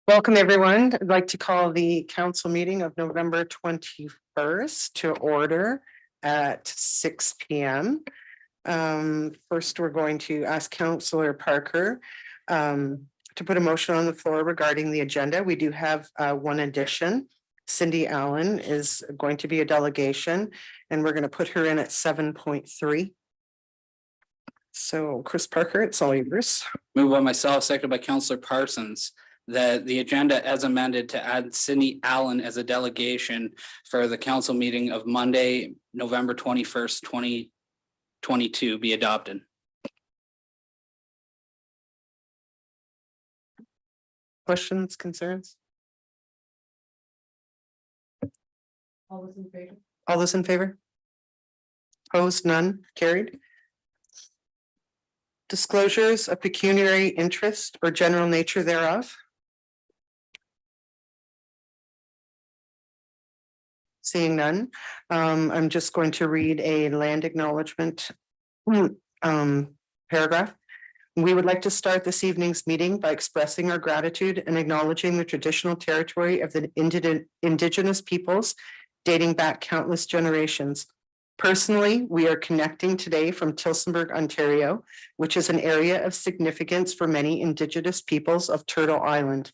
Welcome, everyone. I'd like to call the council meeting of November 21st to order at 6 p.m. First, we're going to ask Councillor Parker to put a motion on the floor regarding the agenda. We do have one addition. Cindy Allen is going to be a delegation, and we're going to put her in at 7.3. So, Chris Parker, it's all yours. Moved by myself, seconded by Councillor Parsons, that the agenda as amended to add Cindy Allen as a delegation for the council meeting of Monday, November 21st, 2022 be adopted. Questions, concerns? All those in favor? All those in favor? Opposed, none, carried. Disclosures of pecuniary interest or general nature thereof. Seeing none, I'm just going to read a land acknowledgement paragraph. We would like to start this evening's meeting by expressing our gratitude and acknowledging the traditional territory of the indigenous peoples dating back countless generations. Personally, we are connecting today from Tillsonburg, Ontario, which is an area of significance for many indigenous peoples of Turtle Island.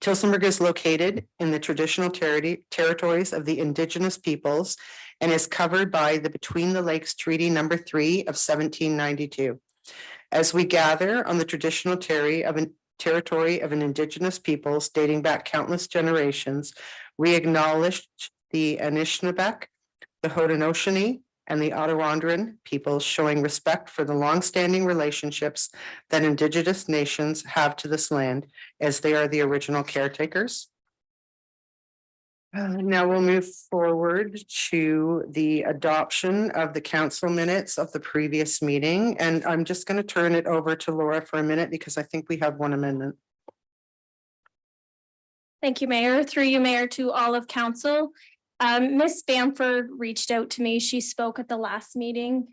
Tillsonburg is located in the traditional territories of the indigenous peoples and is covered by the Between the Lakes Treaty Number 3 of 1792. As we gather on the traditional territory of an indigenous peoples dating back countless generations, we acknowledge the Anishinaabe, the Haudenosaunee, and the Ottawandaran peoples, showing respect for the longstanding relationships that Indigenous nations have to this land, as they are the original caretakers. Now we'll move forward to the adoption of the council minutes of the previous meeting, and I'm just going to turn it over to Laura for a minute because I think we have one amendment. Thank you, Mayor. Through you, Mayor, to all of council. Ms. Bamford reached out to me. She spoke at the last meeting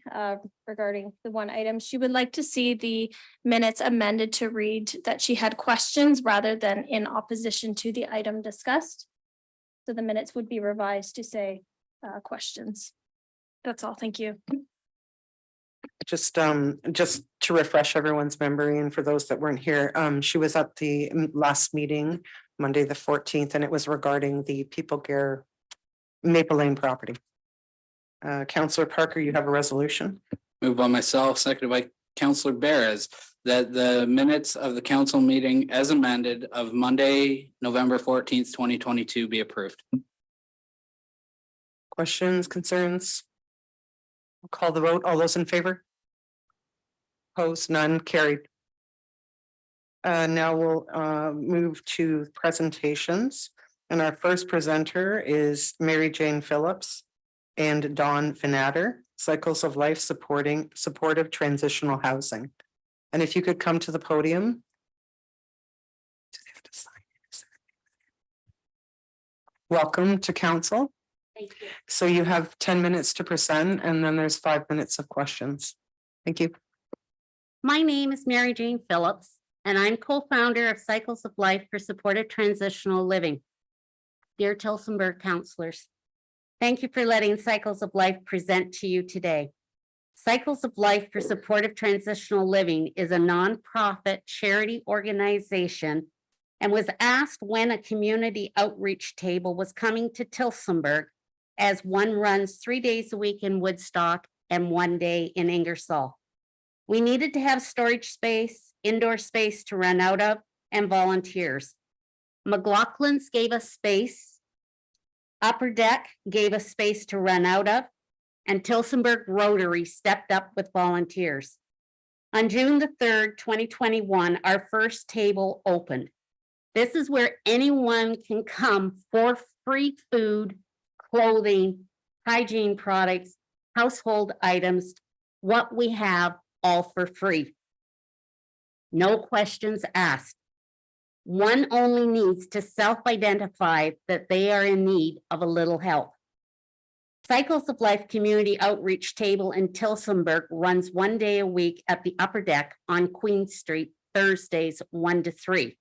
regarding the one item. She would like to see the minutes amended to read that she had questions rather than in opposition to the item discussed. So the minutes would be revised to say questions. That's all. Thank you. Just to refresh everyone's memory, and for those that weren't here, she was at the last meeting, Monday the 14th, and it was regarding the People Care Maple Lane property. Councillor Parker, you have a resolution. Moved by myself, seconded by Councillor Beres, that the minutes of the council meeting as amended of Monday, November 14th, 2022 be approved. Questions, concerns? I'll call the vote. All those in favor? Opposed, none, carried. Now we'll move to presentations. And our first presenter is Mary Jane Phillips and Dawn Finatter, Cycles of Life Supportive Transitional Housing. And if you could come to the podium. Welcome to council. Thank you. So you have 10 minutes to present, and then there's 5 minutes of questions. Thank you. My name is Mary Jane Phillips, and I'm co-founder of Cycles of Life for Supportive Transitional Living. Dear Tillsonburg councillors, thank you for letting Cycles of Life present to you today. Cycles of Life for Supportive Transitional Living is a nonprofit charity organization and was asked when a community outreach table was coming to Tillsonburg, as one runs 3 days a week in Woodstock and 1 day in Ingersoll. We needed to have storage space, indoor space to run out of, and volunteers. McLaughlin's gave us space. Upper Deck gave us space to run out of, and Tillsonburg Rotary stepped up with volunteers. On June the 3rd, 2021, our first table opened. This is where anyone can come for free food, clothing, hygiene products, household items, what we have, all for free. No questions asked. One only needs to self-identify that they are in need of a little help. Cycles of Life Community Outreach Table in Tillsonburg runs 1 day a week at the Upper Deck on Queen Street, Thursdays 1 to 3.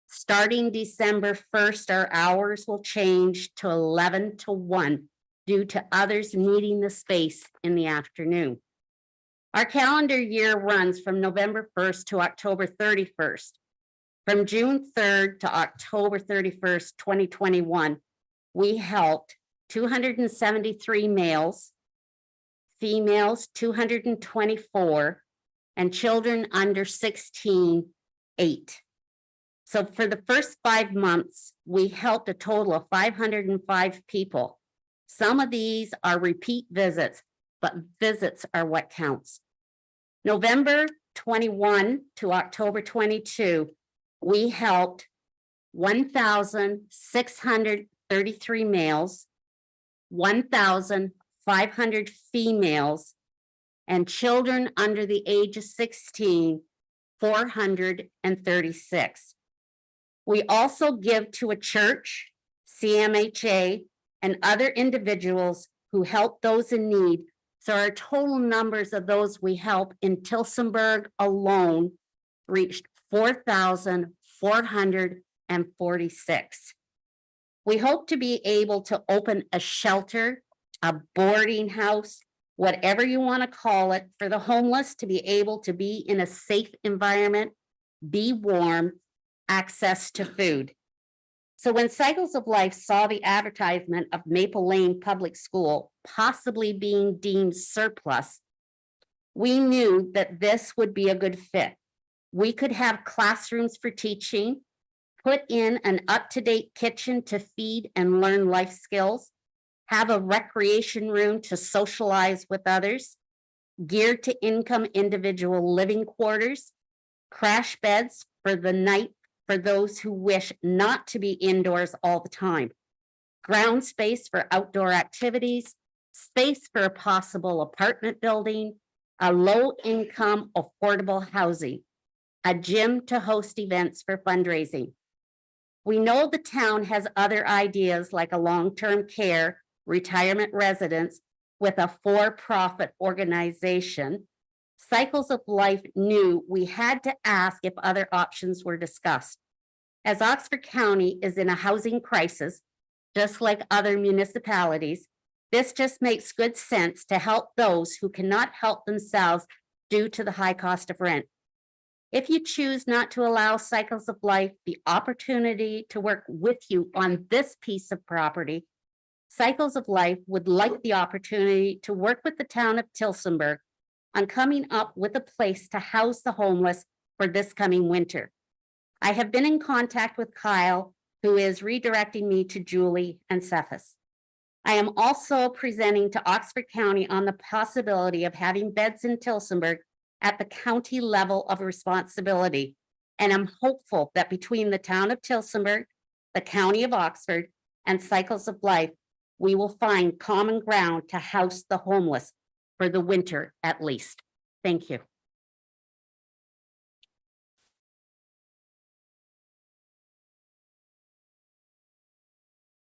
Starting December 1st, our hours will change to 11 to 1 due to others needing the space in the afternoon. Our calendar year runs from November 1st to October 31st. From June 3rd to October 31st, 2021, we helped 273 males, females 224, and children under 16, 8. So for the first 5 months, we helped a total of 505 people. Some of these are repeat visits, but visits are what counts. November 21 to October 22, we helped 1,633 males, 1,500 females, and children under the age of 16, 436. We also give to a church, CMHA, and other individuals who help those in need. So our total numbers of those we help in Tillsonburg alone reached 4,446. We hope to be able to open a shelter, a boarding house, whatever you want to call it, for the homeless to be able to be in a safe environment, be warm, access to food. So when Cycles of Life saw the advertisement of Maple Lane Public School possibly being deemed surplus, we knew that this would be a good fit. We could have classrooms for teaching, put in an up-to-date kitchen to feed and learn life skills, have a recreation room to socialize with others, geared to income individual living quarters, crash beds for the night for those who wish not to be indoors all the time, ground space for outdoor activities, space for a possible apartment building, a low-income affordable housing, a gym to host events for fundraising. We know the town has other ideas like a long-term care, retirement residence with a for-profit organization. Cycles of Life knew we had to ask if other options were discussed. As Oxford County is in a housing crisis, just like other municipalities, this just makes good sense to help those who cannot help themselves due to the high cost of rent. If you choose not to allow Cycles of Life the opportunity to work with you on this piece of property, Cycles of Life would like the opportunity to work with the town of Tillsonburg on coming up with a place to house the homeless for this coming winter. I have been in contact with Kyle, who is redirecting me to Julie and Cephas. I am also presenting to Oxford County on the possibility of having beds in Tillsonburg at the county level of responsibility. And I'm hopeful that between the town of Tillsonburg, the county of Oxford, and Cycles of Life, we will find common ground to house the homeless for the winter at least. Thank you.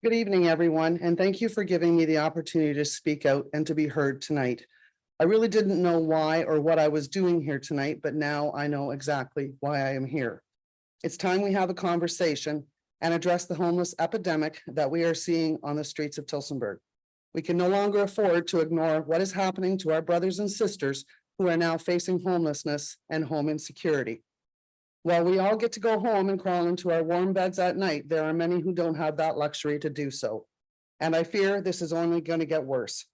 Good evening, everyone, and thank you for giving me the opportunity to speak out and to be heard tonight. I really didn't know why or what I was doing here tonight, but now I know exactly why I am here. It's time we have a conversation and address the homeless epidemic that we are seeing on the streets of Tillsonburg. We can no longer afford to ignore what is happening to our brothers and sisters who are now facing homelessness and home insecurity. While we all get to go home and crawl into our warm beds at night, there are many who don't have that luxury to do so. And I fear this is only going to get worse.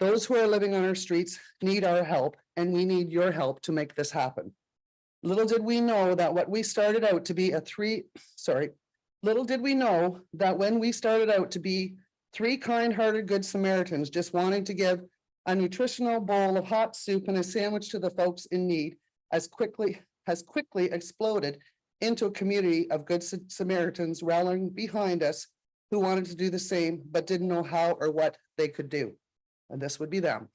Those who are living on our streets need our help, and we need your help to make this happen. Little did we know that when we started out to be three kind-hearted good Samaritans just wanting to give a nutritional bowl of hot soup and a sandwich to the folks in need has quickly exploded into a community of good Samaritans rallying behind us who wanted to do the same but didn't know how or what they could do. And this would be them.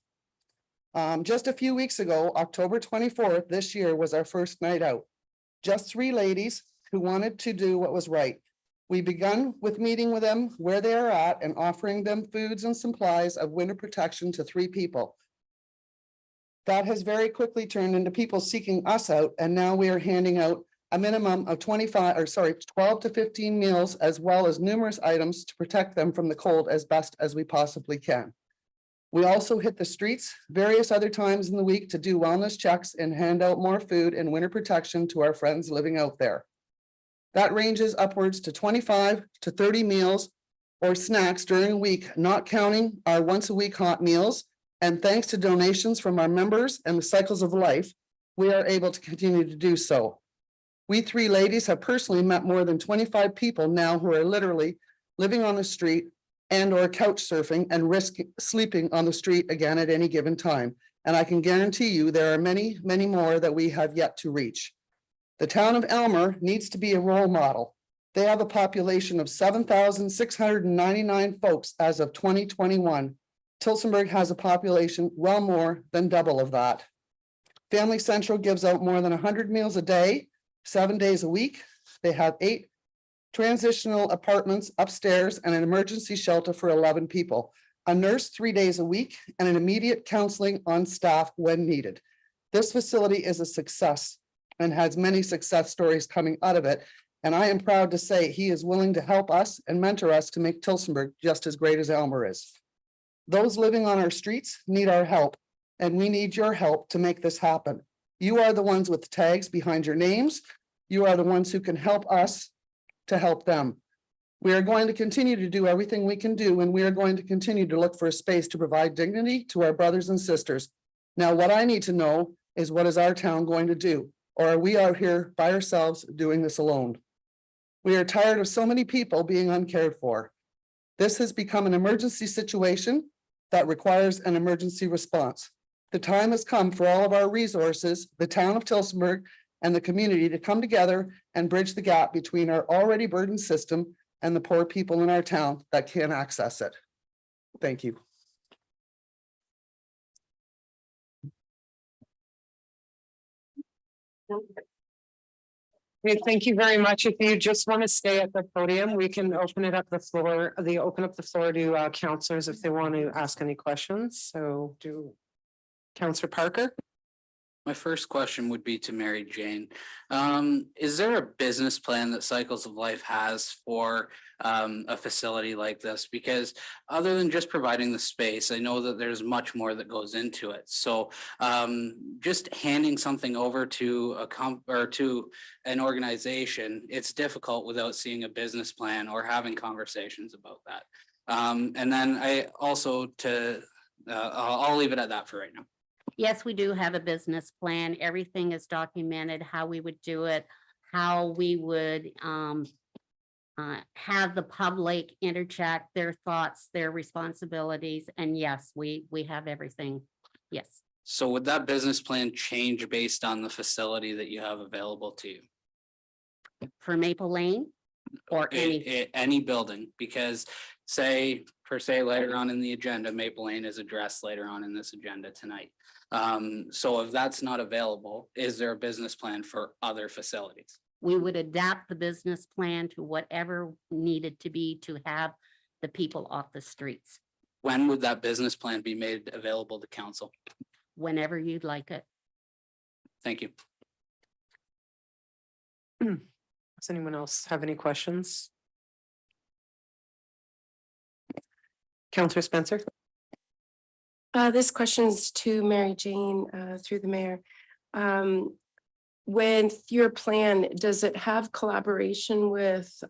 Just a few weeks ago, October 24th, this year was our first night out. Just 3 ladies who wanted to do what was right. We begun with meeting with them where they are at and offering them foods and supplies of winter protection to 3 people. That has very quickly turned into people seeking us out, and now we are handing out a minimum of 12 to 15 meals, as well as numerous items to protect them from the cold as best as we possibly can. We also hit the streets various other times in the week to do wellness checks and hand out more food and winter protection to our friends living out there. That ranges upwards to 25 to 30 meals or snacks during a week, not counting our once a week hot meals. And thanks to donations from our members and the Cycles of Life, we are able to continue to do so. We three ladies have personally met more than 25 people now who are literally living on the street and or couch surfing and risk sleeping on the street again at any given time. And I can guarantee you there are many, many more that we have yet to reach. The town of Elmer needs to be a role model. They have a population of 7,699 folks as of 2021. Tillsonburg has a population well more than double of that. Family Central gives out more than 100 meals a day, 7 days a week. They have 8 transitional apartments upstairs and an emergency shelter for 11 people, a nurse 3 days a week, and an immediate counseling on staff when needed. This facility is a success and has many success stories coming out of it. And I am proud to say he is willing to help us and mentor us to make Tillsonburg just as great as Elmer is. Those living on our streets need our help, and we need your help to make this happen. You are the ones with the tags behind your names. You are the ones who can help us to help them. We are going to continue to do everything we can do, and we are going to continue to look for a space to provide dignity to our brothers and sisters. Now, what I need to know is, what is our town going to do? Or are we out here by ourselves doing this alone? We are tired of so many people being uncared for. This has become an emergency situation that requires an emergency response. The time has come for all of our resources, the town of Tillsonburg and the community, to come together and bridge the gap between our already burdened system and the poor people in our town that can't access it. Thank you. Okay, thank you very much. If you just want to stay at the podium, we can open up the floor to counselors if they want to ask any questions. So do Counselor Parker. My first question would be to Mary Jane. Is there a business plan that Cycles of Life has for a facility like this? Because other than just providing the space, I know that there's much more that goes into it. So just handing something over to to an organization, it's difficult without seeing a business plan or having conversations about that. And then I also I'll leave it at that for right now. Yes, we do have a business plan. Everything is documented, how we would do it, how we would have the public interject their thoughts, their responsibilities. And yes, we have everything. Yes. So would that business plan change based on the facility that you have available to you? For Maple Lane or Any building, because say later on in the agenda, Maple Lane is addressed later on in this agenda tonight. So if that's not available, is there a business plan for other facilities? We would adapt the business plan to whatever needed to be to have the people off the streets. When would that business plan be made available to council? Whenever you'd like it. Thank you. Does anyone else have any questions? Counselor Spencer. This question is to Mary Jane through the mayor. With your plan, does it have collaboration with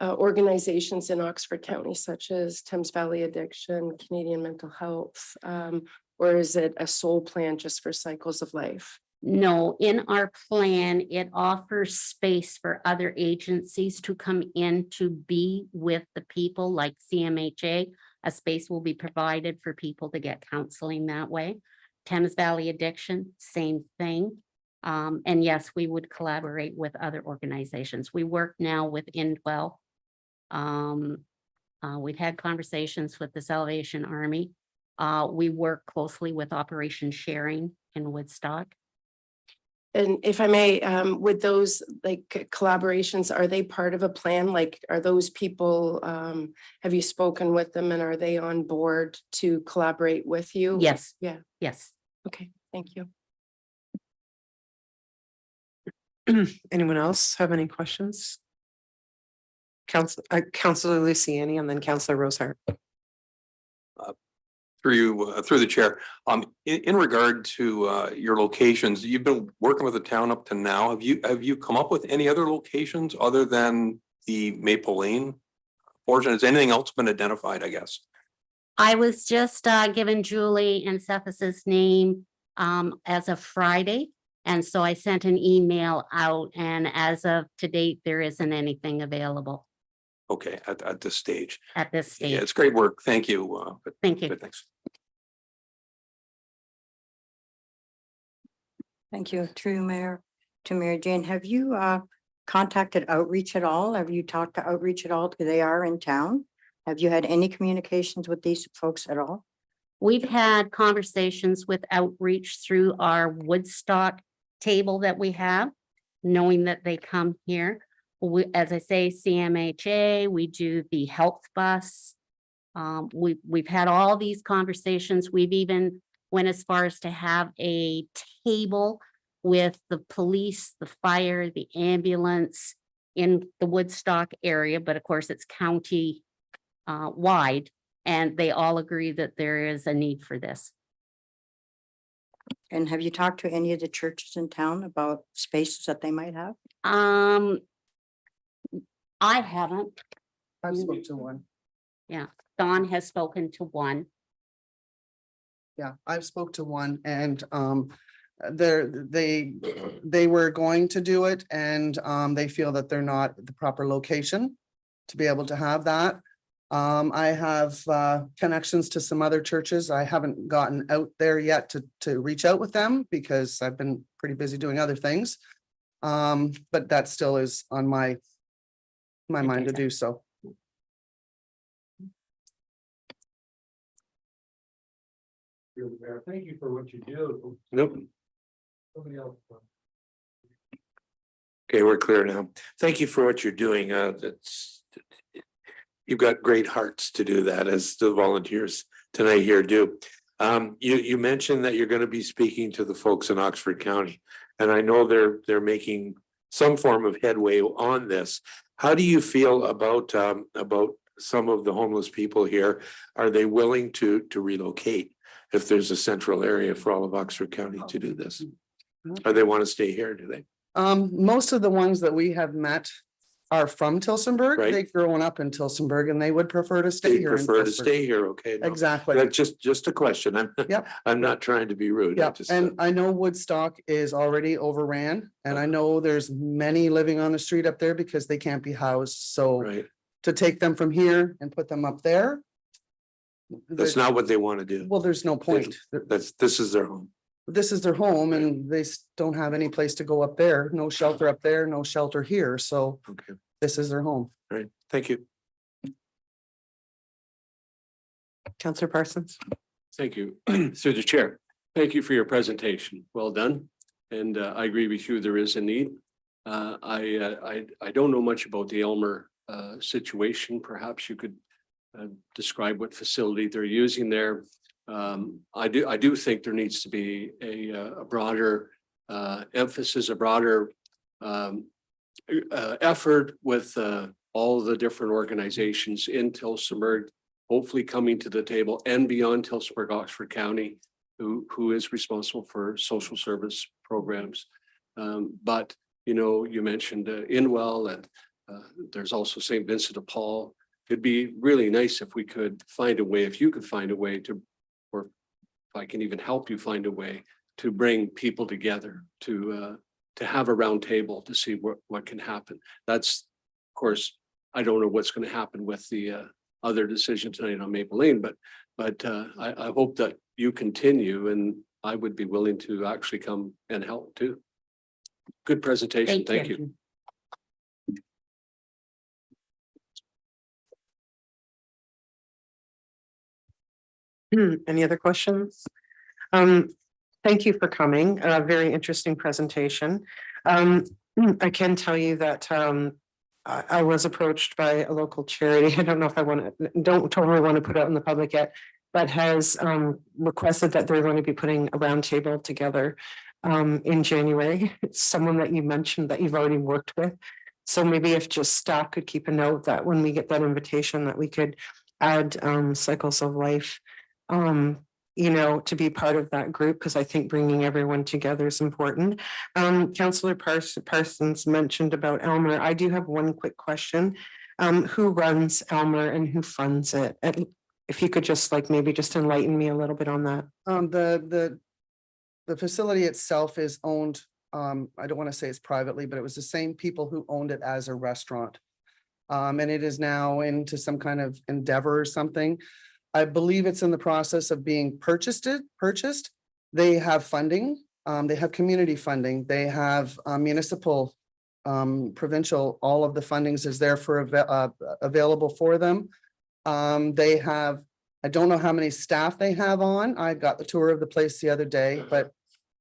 organizations in Oxford County, such as Thames Valley Addiction, Canadian Mental Health, or is it a sole plan just for Cycles of Life? No, in our plan, it offers space for other agencies to come in to be with the people, like CMHA. A space will be provided for people to get counseling that way. Thames Valley Addiction, same thing. And yes, we would collaborate with other organizations. We work now with Indwell. We've had conversations with the Salvation Army. We work closely with Operation Sharing in Woodstock. And if I may, with those like collaborations, are they part of a plan? Like, are those people, have you spoken with them and are they on board to collaborate with you? Yes. Yeah. Yes. Okay, thank you. Anyone else have any questions? Councilor Luciani and then Councilor Rosehart. Through you, through the chair, in regard to your locations, you've been working with the town up to now. Have you come up with any other locations other than the Maple Lane portion? Has anything else been identified, I guess? I was just given Julie and Cephas's name as of Friday. And so I sent an email out, and as of to date, there isn't anything available Okay, at this stage. at this Yeah, stage. it's great work. Thank you. Thank you. But thanks. Thank you. Through Mayor, to Mary Jane, have you contacted outreach at all? Have you talked to outreach at all? Because they are in town. Have you had any communications with these folks at all? We've had conversations with outreach through our Woodstock table that we have, knowing that they come here. We, as I say, CMHA, we do the health bus. We've had all these conversations. We've even went as far as to have a table with the police, the fire, the ambulance in the Woodstock area, but of course it's county wide, and they all agree that there is a need for this. And have you talked to any of the churches in town about spaces that they might have? I haven't. I've spoke to one. Dawn has spoken to one. Yeah, I've spoke to one and they were going to do it and they feel that they're not the proper location to be able to have that. I have connections to some other churches. I haven't gotten out there yet to reach out with them because I've been pretty busy doing other things. But that still is on my mind to do so. Thank you for what you do. Nope. Somebody else. Okay, we're clear now. Thank you for what you're doing. You've got great hearts to do that, as the volunteers tonight here do. You mentioned that you're going to be speaking to the folks in Oxford County, and I know they're making some form of headway on this. How do you feel about some of the homeless people here? Are they willing to relocate if there's a central area for all of Oxford County to do this? Or they want to stay here, do they? Most of the ones that we have met are from Tillsonburg. Right. They've grown up in Tillsonburg and they would prefer to stay They here. in prefer to Tillsonburg. stay here, okay? No. Exactly. That's just a question. Yep. I'm not trying to be rude. I Yeah, just, and I know Woodstock is already overran and I know there's many living on the street up there because they can't be housed. So right. to take them from here and put them up there. That's not what they want to do. Well, there's no point. This is their home. This is their home and they don't have any place to go up there. No shelter up there, no shelter here. So Okay, this is their home. all right. Thank you. Councillor Parsons. Thank you, through the chair. Thank you for your presentation. Well done. And I agree with you, there is a need. I don't know much about the Elmer situation. Perhaps you could describe what facility they're using there. I do think there needs to be a broader emphasis, a broader effort with all the different organizations in Tillsonburg, hopefully coming to the table and beyond Tillsonburg, Oxford County, who is responsible for social service programs. But, you know, you mentioned Inwell and there's also St. Vincent de Paul. It'd be really nice if we could find a way, if you could find a way to, or if I can even help you find a way to bring people together to have a round table to see what can happen. That's, of course, I don't know what's going to happen with the other decision tonight on Maple Lane, but I hope that you continue, and I would be willing to actually come and help too. Good presentation. Thank you. Any other questions? Thank you for coming. A very interesting presentation. I can tell you that I was approached by a local charity. I don't know if I don't totally want to put it out in the public yet, but has requested that they're going to be putting a roundtable together in January. It's someone that you mentioned that you've already worked with. So maybe if just staff could keep a note that when we get that invitation, that we could add Cycles of Life, to be part of that group, because I think bringing everyone together is important. Councillor Parsons mentioned about Elmer. I do have one quick question. Who runs Elmer and who funds it? If you could just maybe just enlighten me a little bit on that. The facility itself is owned, I don't want to say it's privately, but it was the same people who owned it as a restaurant. And it is now into some kind of endeavor or something. I believe it's in the process of being purchased. They have funding, they have community funding, they have municipal, provincial, all of the fundings is there for available for them. They have, I don't know how many staff they have on. I got the tour of the place the other day, but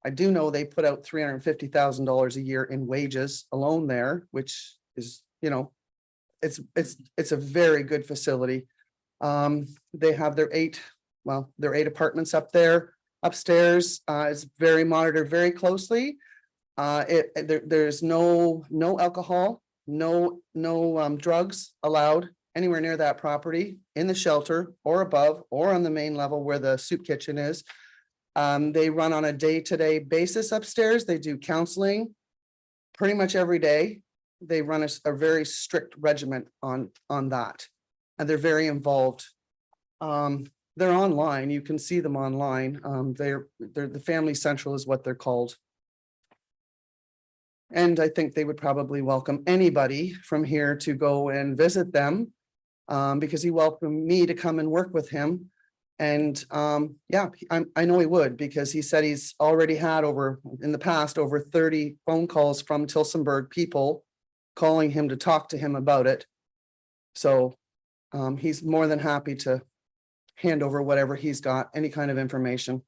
I do know they put out $350,000 a year in wages alone there, which is, it's a very good facility. They have their eight apartments up there. Upstairs, it's very monitored very closely. There's no alcohol, no drugs allowed anywhere near that property, in the shelter or above or on the main level where the soup kitchen is. They run on a day-to-day basis upstairs. They do counseling pretty much every day. They run a very strict regiment on that, and they're very involved. They're online. You can see them online. They're the Family Central is what they're called. And I think they would probably welcome anybody from here to go and visit them, because he welcomed me to come and work with him. And I know he would, because he said he's already had in the past over 30 phone calls from Tillsonburg people calling him to talk to him about it. So he's more than happy to hand over whatever he's got, any kind of information.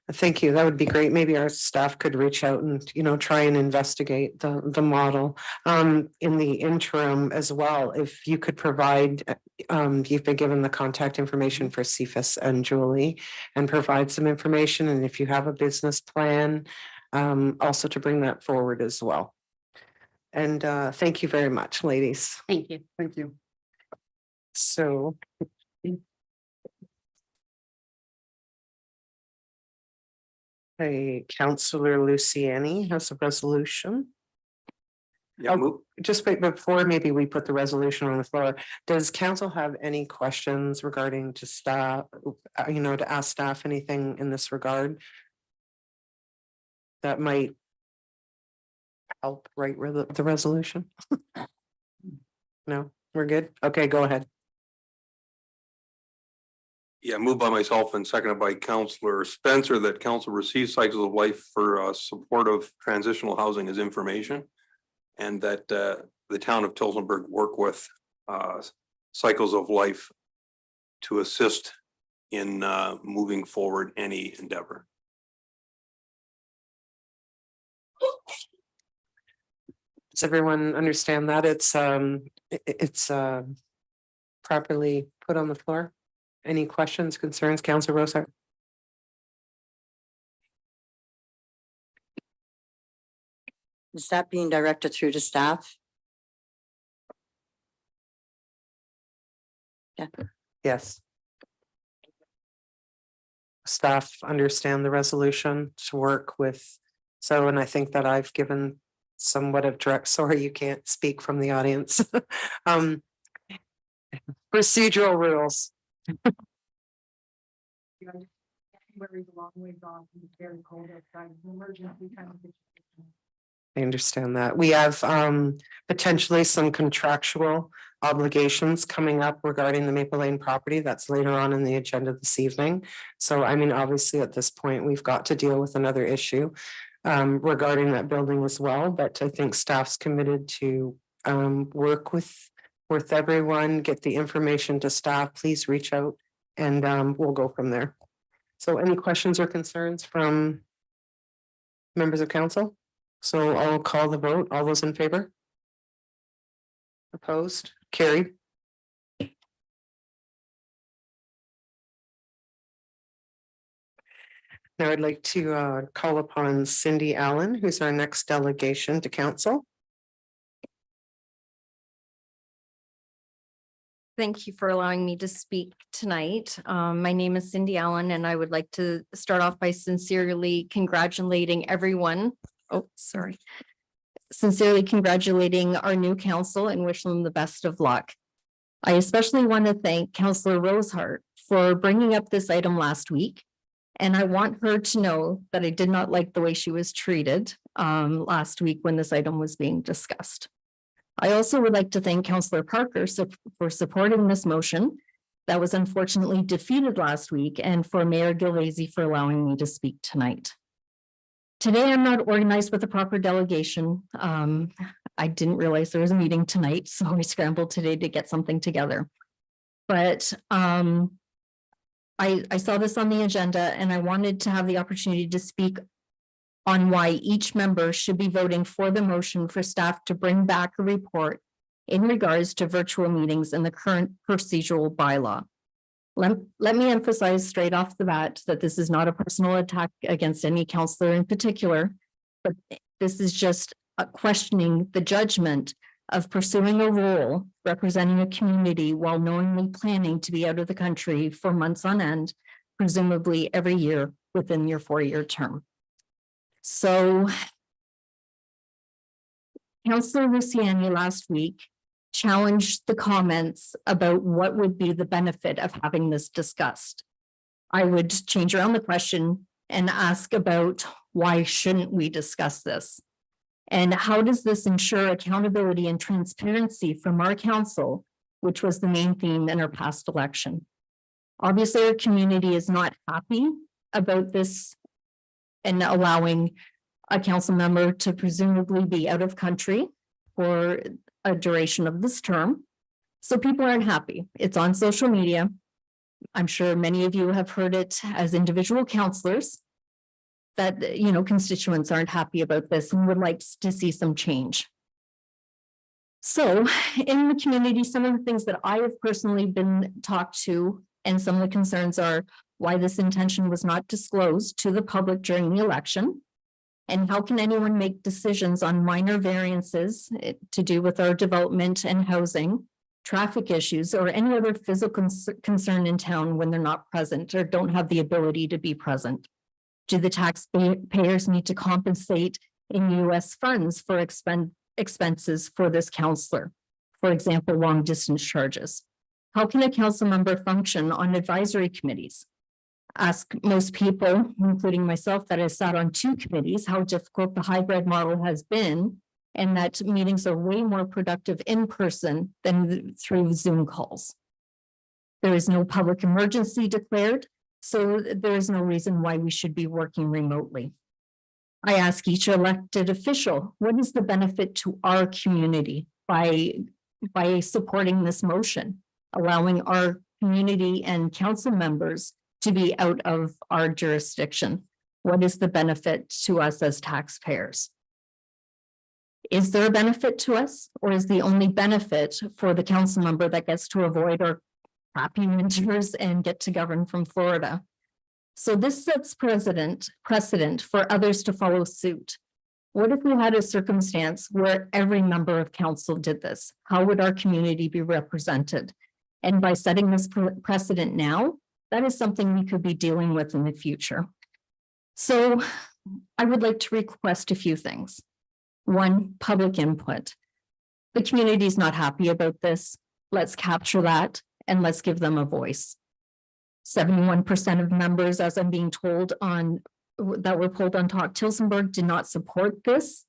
Thank you. That would be great. Maybe our staff could reach out and, try and investigate the model. In the interim as well, if you could provide, you've been given the contact information for Cephas and Julie, and provide some information. And if you have a business plan, also to bring that forward as well. And thank you very much, ladies. Thank you. Thank you. So. Hey, Councillor Luciani has a resolution. Just wait, before maybe we put the resolution on the floor, does council have any questions regarding to staff, to ask staff anything in this regard that might help write the resolution? No, we're good. Okay, go ahead. Yeah, moved by myself and seconded by Councillor Spencer that council receives Cycles of Life for supportive transitional housing as information. And that the town of Tillsonburg work with Cycles of Life to assist in moving forward any endeavor. Does everyone understand that it's properly put on the floor? Any questions, concerns, Councillor Rosa? Is that being directed through to staff? Yeah. Yes. Staff understand the resolution to work with. So, and I think that I've given somewhat of direct, sorry, you can't speak from the audience. Procedural rules. I understand that. We have potentially some contractual obligations coming up regarding the Maple Lane property. That's later on in the agenda this evening. So I mean, obviously at this point, we've got to deal with another issue regarding that building as well. But I think staff's committed to work with everyone, get the information to staff. Please reach out and we'll go from there. So any questions or concerns from members of council? So I'll call the vote. All those in favor? Opposed? Carried. Now I'd like to call upon Cindy Allen, who's our next delegation to council. Thank you for allowing me to speak tonight. My name is Cindy Allen, and I would like to start off by sincerely congratulating everyone. Oh, sorry. Sincerely congratulating our new council and wish them the best of luck. I especially want to thank Councillor Rosehart for bringing up this item last week. And I want her to know that I did not like the way she was treated last week when this item was being discussed. I also would like to thank Councillor Parker for supporting this motion that was unfortunately defeated last week, and for Mayor Gilvazy for allowing me to speak tonight. Today, I'm not organized with a proper delegation. I didn't realize there was a meeting tonight, so I scrambled today to get something together. But I saw this on the agenda, and I wanted to have the opportunity to speak on why each member should be voting for the motion for staff to bring back a report in regards to virtual meetings in the current procedural bylaw. Let me emphasize straight off the bat that this is not a personal attack against any councillor in particular, but this is just questioning the judgment of pursuing a role representing a community while knowingly planning to be out of the country for months on end, presumably every year within your 4-year term. So Councillor Luciani last week challenged the comments about what would be the benefit of having this discussed. I would change around the question and ask about why shouldn't we discuss this? And how does this ensure accountability and transparency from our council, which was the main theme in our past election? Obviously, our community is not happy about this and allowing a council member to presumably be out of country for a duration of this term. So people aren't happy. It's on social media. I'm sure many of you have heard it as individual councillors that, you know, constituents aren't happy about this and would like to see some change. So in the community, some of the things that I have personally been talked to and some of the concerns are why this intention was not disclosed to the public during the election. And how can anyone make decisions on minor variances to do with our development and housing, traffic issues, or any other physical concern in town when they're not present or don't have the ability to be present? Do the taxpayers need to compensate in US funds for expenses for this counselor? For example, long distance charges. How can a council member function on advisory committees? Ask most people, including myself, that has sat on 2 committees, how difficult the hybrid model has been, and that meetings are way more productive in person than through Zoom calls. There is no public emergency declared, so there is no reason why we should be working remotely. I ask each elected official, what is the benefit to our community by supporting this motion, allowing our community and council members to be out of our jurisdiction? What is the benefit to us as taxpayers? Is there a benefit to us, or is the only benefit for the council member that gets to avoid our crappy winters and get to govern from Florida? So this sets precedent for others to follow suit. What if we had a circumstance where every member of council did this? How would our community be represented? And by setting this precedent now, that is something we could be dealing with in the future. So I would like to request a few things. 1, public input. The community is not happy about this. Let's capture that and let's give them a voice. 71% of members, as I'm being told that were polled on Talk Tillsonburg, did not support this.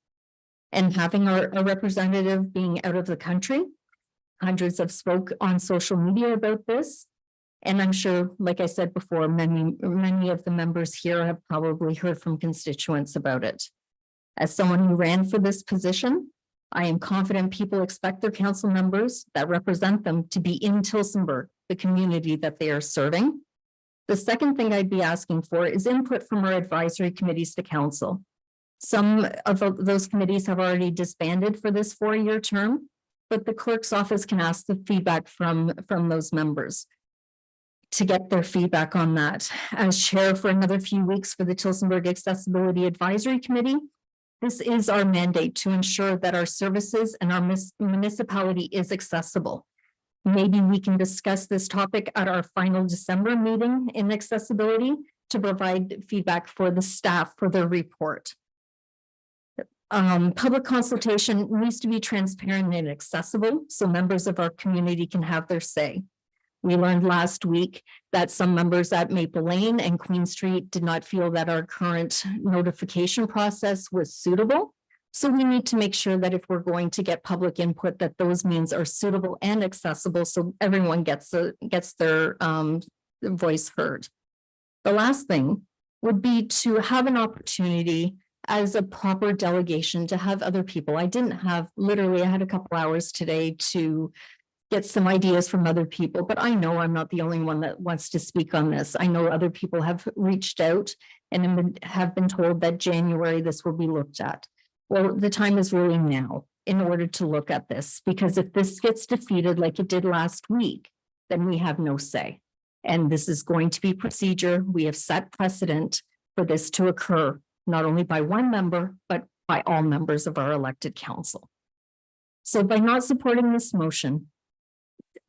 And having a representative being out of the country, hundreds have spoke on social media about this. And I'm sure, like I said before, many of the members here have probably heard from constituents about it. As someone who ran for this position, I am confident people expect their council members that represent them to be in Tillsonburg, the community that they are serving. The second thing I'd be asking for is input from our advisory committees to council. Some of those committees have already disbanded for this 4-year term, but the clerk's office can ask the feedback from those members. to get their feedback on that. As chair for another few weeks for the Tillsonburg Accessibility Advisory Committee, this is our mandate to ensure that our services and our municipality is accessible. Maybe we can discuss this topic at our final December meeting in accessibility to provide feedback for the staff for their report. Public consultation needs to be transparent and accessible so members of our community can have their say. We learned last week that some members at Maple Lane and Queen Street did not feel that our current notification process was suitable. So we need to make sure that if we're going to get public input, that those means are suitable and accessible so everyone gets their voice heard. The last thing would be to have an opportunity as a proper delegation to have other people. I had a couple hours today to get some ideas from other people, but I know I'm not the only one that wants to speak on this. I know other people have reached out and have been told that January this will be looked at. Well, the time is really now in order to look at this, because if this gets defeated like it did last week, then we have no say. And this is going to be procedure. We have set precedent for this to occur, not only by one member, but by all members of our elected council. So by not supporting this motion,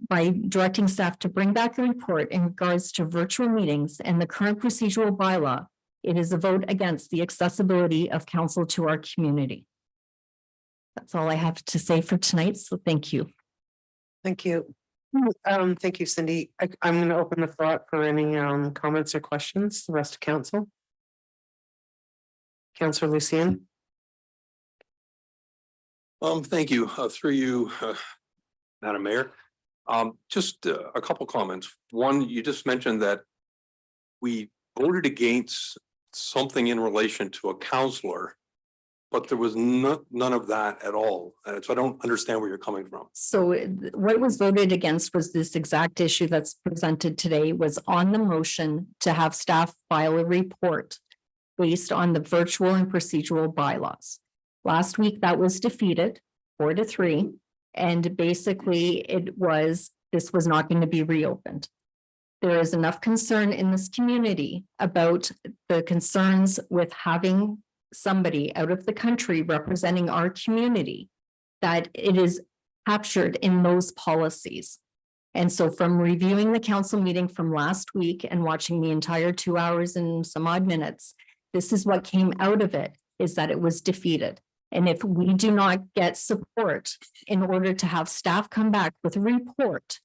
by directing staff to bring back a report in regards to virtual meetings and the current procedural bylaw, it is a vote against the accessibility of council to our community. That's all I have to say for tonight, so thank you. Thank you. Thank you, Cindy. I'm going to open the floor for any comments or questions, the rest of council. Councillor Lucien. Thank you, through you, Madam Mayor. Just a couple comments. One, you just mentioned that we voted against something in relation to a counselor, but there was none of that at all. So I don't understand where you're coming from. So what was voted against was this exact issue that's presented today was on the motion to have staff file a report based on the virtual and procedural bylaws. Last week that was defeated 4-3. And basically this was not going to be reopened. There is enough concern in this community about the concerns with having somebody out of the country representing our community that it is captured in those policies. And so from reviewing the council meeting from last week and watching the entire 2 hours and some odd minutes, this is what came out of it, is that it was defeated. And if we do not get support in order to have staff come back with a report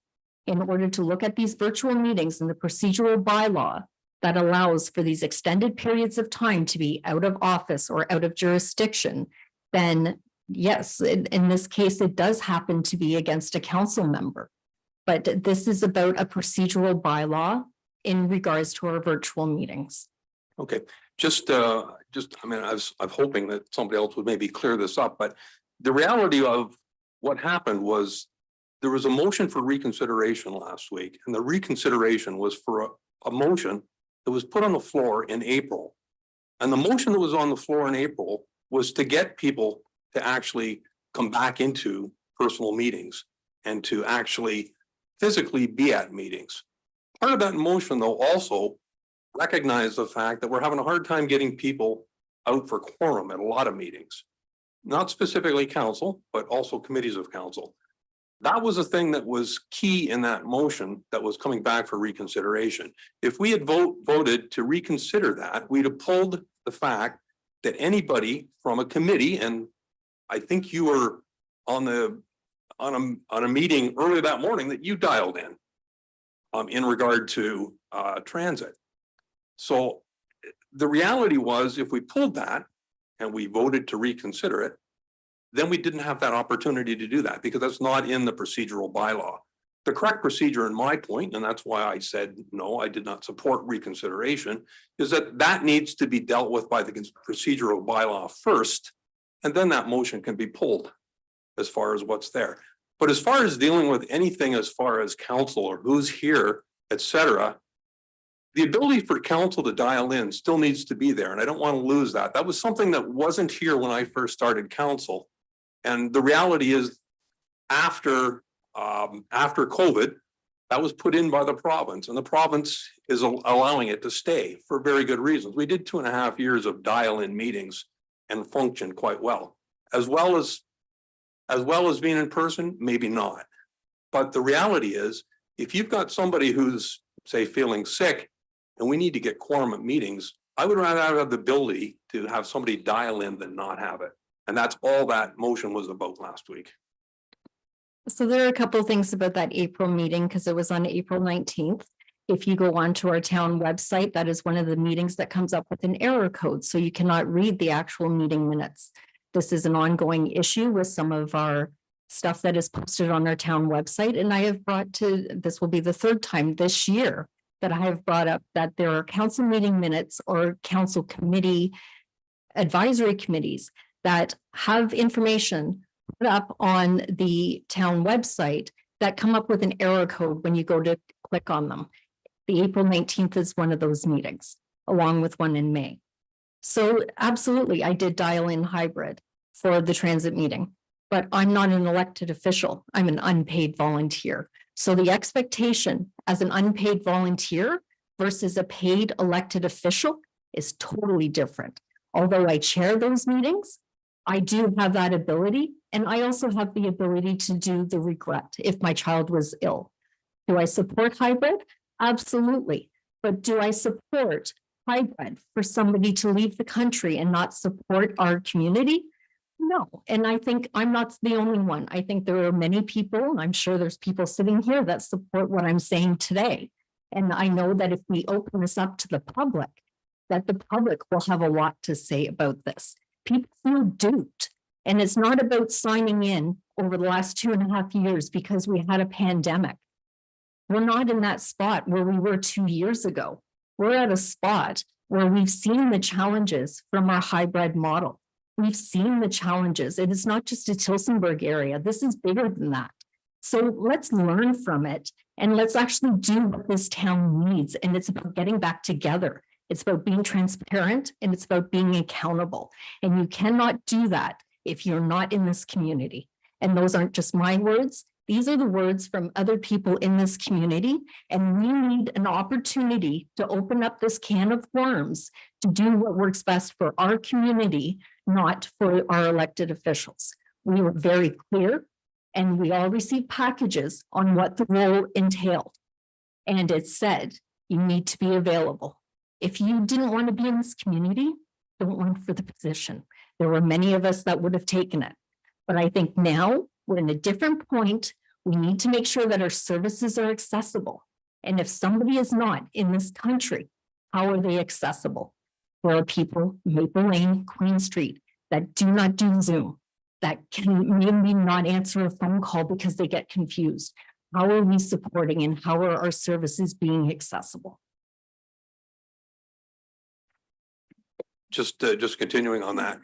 in order to look at these virtual meetings and the procedural bylaw that allows for these extended periods of time to be out of office or out of jurisdiction, then yes, in this case, it does happen to be against a council member. But this is about a procedural bylaw in regards to our virtual meetings. Okay, I mean, I was hoping that somebody else would maybe clear this up, but the reality of what happened was there was a motion for reconsideration last week, and the reconsideration was for a motion that was put on the floor in April. And the motion that was on the floor in April was to get people to actually come back into personal meetings and to actually physically be at meetings. Part of that motion, though, also recognized the fact that we're having a hard time getting people out for quorum at a lot of meetings. Not specifically council, but also committees of council. That was a thing that was key in that motion that was coming back for reconsideration. If we had voted to reconsider that, we'd have pulled the fact that anybody from a committee, and I think you were on a meeting earlier that morning that you dialed in regard to transit. So the reality was, if we pulled that and we voted to reconsider it, then we didn't have that opportunity to do that because that's not in the procedural bylaw. The correct procedure, in my point, and that's why I said no, I did not support reconsideration, is that needs to be dealt with by the procedural bylaw first, and then that motion can be pulled as far as what's there. But as far as dealing with anything as far as council or who's here, etc., the ability for council to dial in still needs to be there, and I don't want to lose that. That was something that wasn't here when I first started council. And the reality is, after COVID, That was put in by the province, and the province is allowing it to stay for very good reasons. We did 2.5 years of dial-in meetings and functioned quite well. As well as being in person, maybe not. But the reality is, if you've got somebody who's, say, feeling sick and we need to get quorum at meetings, I would rather have the ability to have somebody dial in than not have it. And that's all that motion was about last week. So there are a couple of things about that April meeting, because it was on April 19th. If you go onto our town website, that is one of the meetings that comes up with an error code, so you cannot read the actual meeting minutes. This is an ongoing issue with some of our stuff that is posted on our town website, and I have this will be the third time this year that I have brought up that there are council meeting minutes or council committee advisory committees that have information put up on the town website that come up with an error code when you go to click on them. The April 19th is one of those meetings, along with one in May. So absolutely, I did dial in hybrid for the transit meeting, but I'm not an elected official. I'm an unpaid volunteer. So the expectation as an unpaid volunteer versus a paid elected official is totally different. Although I chair those meetings, I do have that ability. And I also have the ability to do the regret if my child was ill. Do I support hybrid? Absolutely. But do I support hybrid for somebody to leave the country and not support our community? No. And I think I'm not the only one. I think there are many people, and I'm sure there's people sitting here that support what I'm saying today. And I know that if we open this up to the public, that the public will have a lot to say about this. People feel duped. And it's not about signing in over the last 2.5 years because we had a pandemic. We're not in that spot where we were 2 years ago. We're at a spot where we've seen the challenges from our hybrid model. We've seen the challenges. It is not just a Tillsonburg area. This is bigger than that. So let's learn from it and let's actually do what this town needs. And it's about getting back together. It's about being transparent and it's about being accountable. And you cannot do that if you're not in this community. And those aren't just my words. These are the words from other people in this community. And we need an opportunity to open up this can of worms to do what works best for our community, not for our elected officials. We were very clear and we all received packages on what the role entailed. And it said, you need to be available. If you didn't want to be in this community, don't run for the position. There were many of us that would have taken it. But I think now we're in a different point. We need to make sure that our services are accessible. And if somebody is not in this country, how are they accessible? There are people, Maple Lane, Queen Street, that do not do Zoom, that can maybe not answer a phone call because they get confused. How are we supporting and how are our services being accessible? Just continuing on that.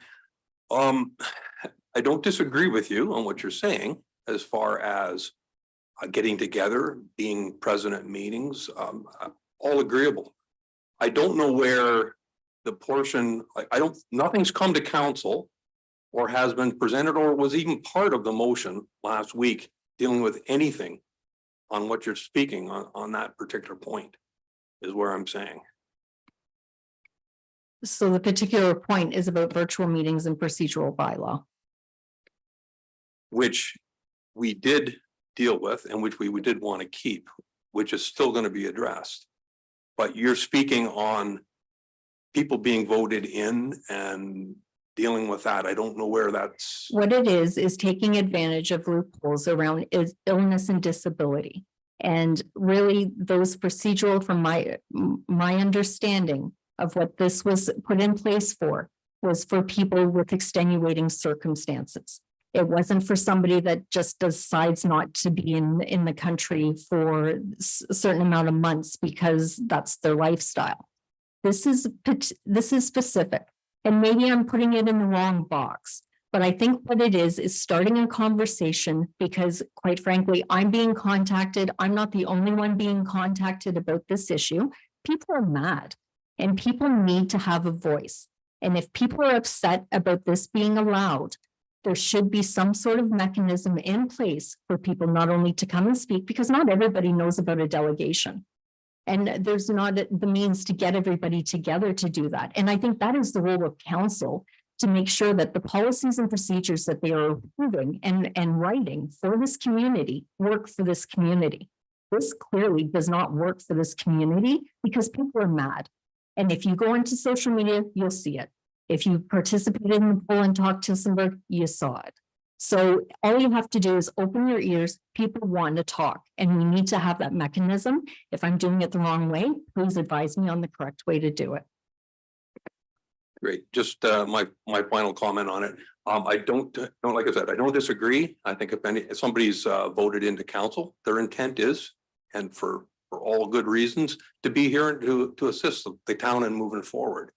I don't disagree with you on what you're saying as far as getting together, being present at meetings, all agreeable. I don't know where the portion, nothing's come to council or has been presented or was even part of the motion last week dealing with anything on what you're speaking on that particular point is where I'm saying. So the particular point is about virtual meetings and procedural bylaw. Which we did deal with and which we did want to keep, which is still going to be addressed. But you're speaking on people being voted in and dealing with that. I don't know where that's. What it is taking advantage of loopholes around illness and disability. And really those procedural, from my understanding of what this was put in place for, was for people with extenuating circumstances. It wasn't for somebody that just decides not to be in the country for a certain amount of months because that's their lifestyle. This is specific, and maybe I'm putting it in the wrong box, but I think what it is starting a conversation because, quite frankly, I'm being contacted. I'm not the only one being contacted about this issue. People are mad, and people need to have a voice. And if people are upset about this being allowed, there should be some sort of mechanism in place for people not only to come and speak, because not everybody knows about a delegation. And there's not the means to get everybody together to do that. And I think that is the role of council, to make sure that the policies and procedures that they are approving and writing for this community work for this community. This clearly does not work for this community because people are mad. And if you go into social media, you'll see it. If you participated in the poll and talked to Tillsonburg, you saw it. So all you have to do is open your ears. People want to talk, and we need to have that mechanism. If I'm doing it the wrong way, please advise me on the correct way to do it. Great. Just my final comment on it. I don't like I said, I don't disagree. I think if somebody's voted into council, their intent is, and for all good reasons, to be here and to assist the town in moving forward.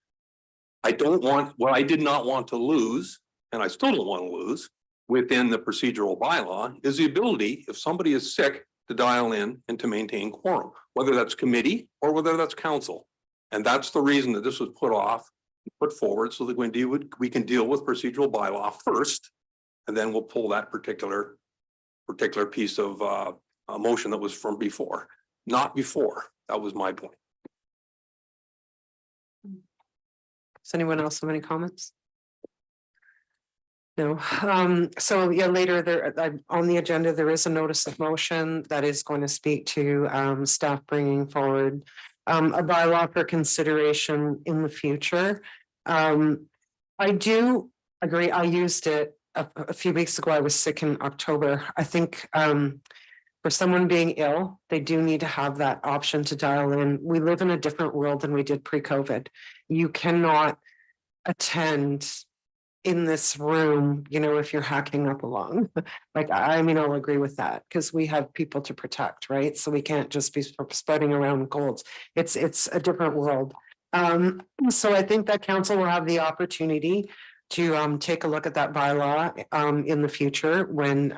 I did not want to lose, and I still don't want to lose within the procedural bylaw, is the ability, if somebody is sick, to dial in and to maintain quorum, whether that's committee or whether that's council. And that's the reason that this was put forward, so that we can deal with procedural bylaw first, and then we'll pull that particular piece of a motion that was from before, not before. That was my point. Does anyone else have any comments? No, so yeah, later there, on the agenda, there is a notice of motion that is going to speak to staff bringing forward a bylaw for consideration in the future. I do agree, I used it a few weeks ago. I was sick in October. I think for someone being ill, they do need to have that option to dial in. We live in a different world than we did pre-COVID. You cannot attend in this room, you know, if you're hacking up along. Like, I mean, I'll agree with that, because we have people to protect, right? So we can't just be spreading around colds. It's a different world. So I think that council will have the opportunity to take a look at that bylaw in the future,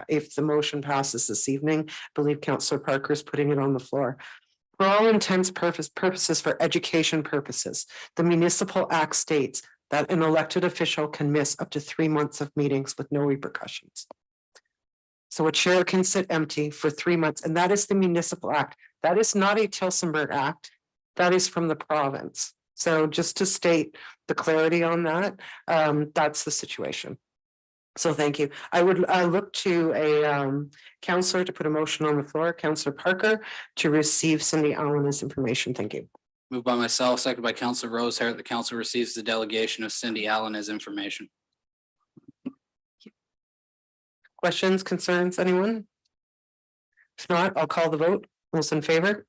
if the motion passes this evening. I believe Councillor Parker is putting it on the floor. For all intents purposes, for education purposes, the municipal act states that an elected official can miss up to 3 months of meetings with no repercussions. So a chair can sit empty for 3 months, and that is the municipal act. That is not a Tillsonburg act. That is from the province. So just to state the clarity on that, that's the situation. So thank you. I would look to a councillor to put a motion on the floor, Councillor Parker, to receive Cindy Allen as information. Thank you. Moved by myself, seconded by Councillor Rosehart. The council receives the delegation of Cindy Allen as information. Questions, concerns, anyone? If not, I'll call the vote. Those in favor?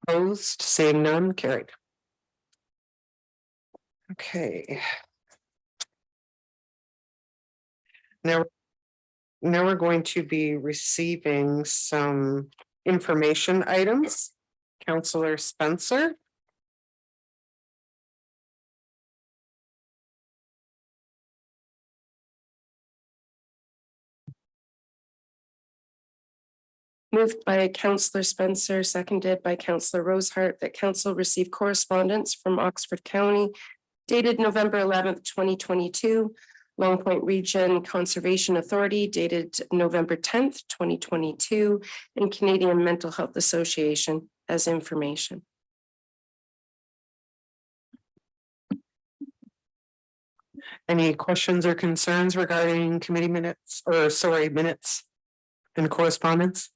Opposed, seeing none, carried. Okay. Now we're going to be receiving some information items. Councillor Spencer. Moved by Councillor Spencer, seconded by Councillor Rosehart, that council receive correspondence from Oxford County dated November 11th, 2022. Long Point Region Conservation Authority dated November 10th, 2022, and Canadian Mental Health Association as information. Any questions or concerns regarding committee minutes, or sorry, minutes and correspondence?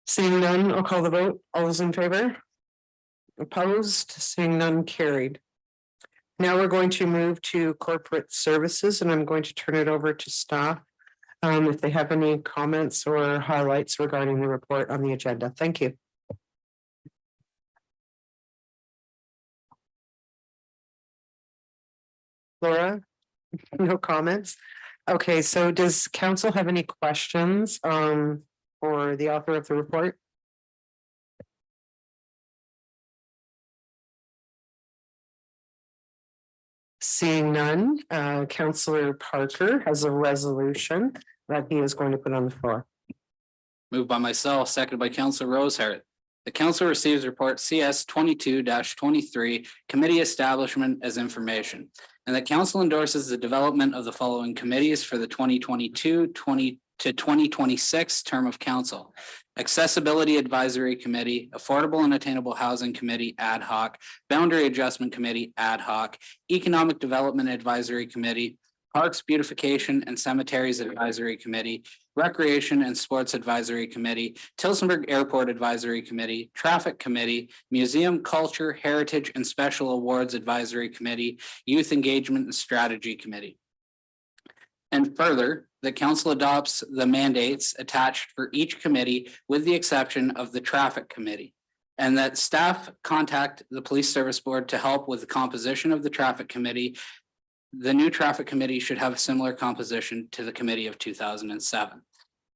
Seeing none, I'll call the vote. All those in favor? Opposed? Seeing none, carried. Now we're going to move to corporate services, and I'm going to turn it over to staff if they have any comments or highlights regarding the report on the agenda. Thank you. Laura, no comments. Okay, so does council have any questions for the author of the report? Seeing none, Councillor Parker has a resolution that he is going to put on the floor. Moved by myself, seconded by Councillor Rosehart. The council receives report CS 22-23, committee establishment as information. And the council endorses the development of the following committees for the 2022-20 to 2026 term of council. Accessibility Advisory Committee, Affordable and Attainable Housing Committee ad hoc, Boundary Adjustment Committee ad hoc, Economic Development Advisory Committee, Parks Beautification and Cemeteries Advisory Committee, Recreation and Sports Advisory Committee, Tillsonburg Airport Advisory Committee, Traffic Committee, Museum Culture, Heritage and Special Awards Advisory Committee, Youth Engagement and Strategy Committee. And further, the council adopts the mandates attached for each committee with the exception of the Traffic Committee. And that staff contact the Police Service Board to help with the composition of the Traffic Committee. The new Traffic Committee should have a similar composition to the committee of 2007.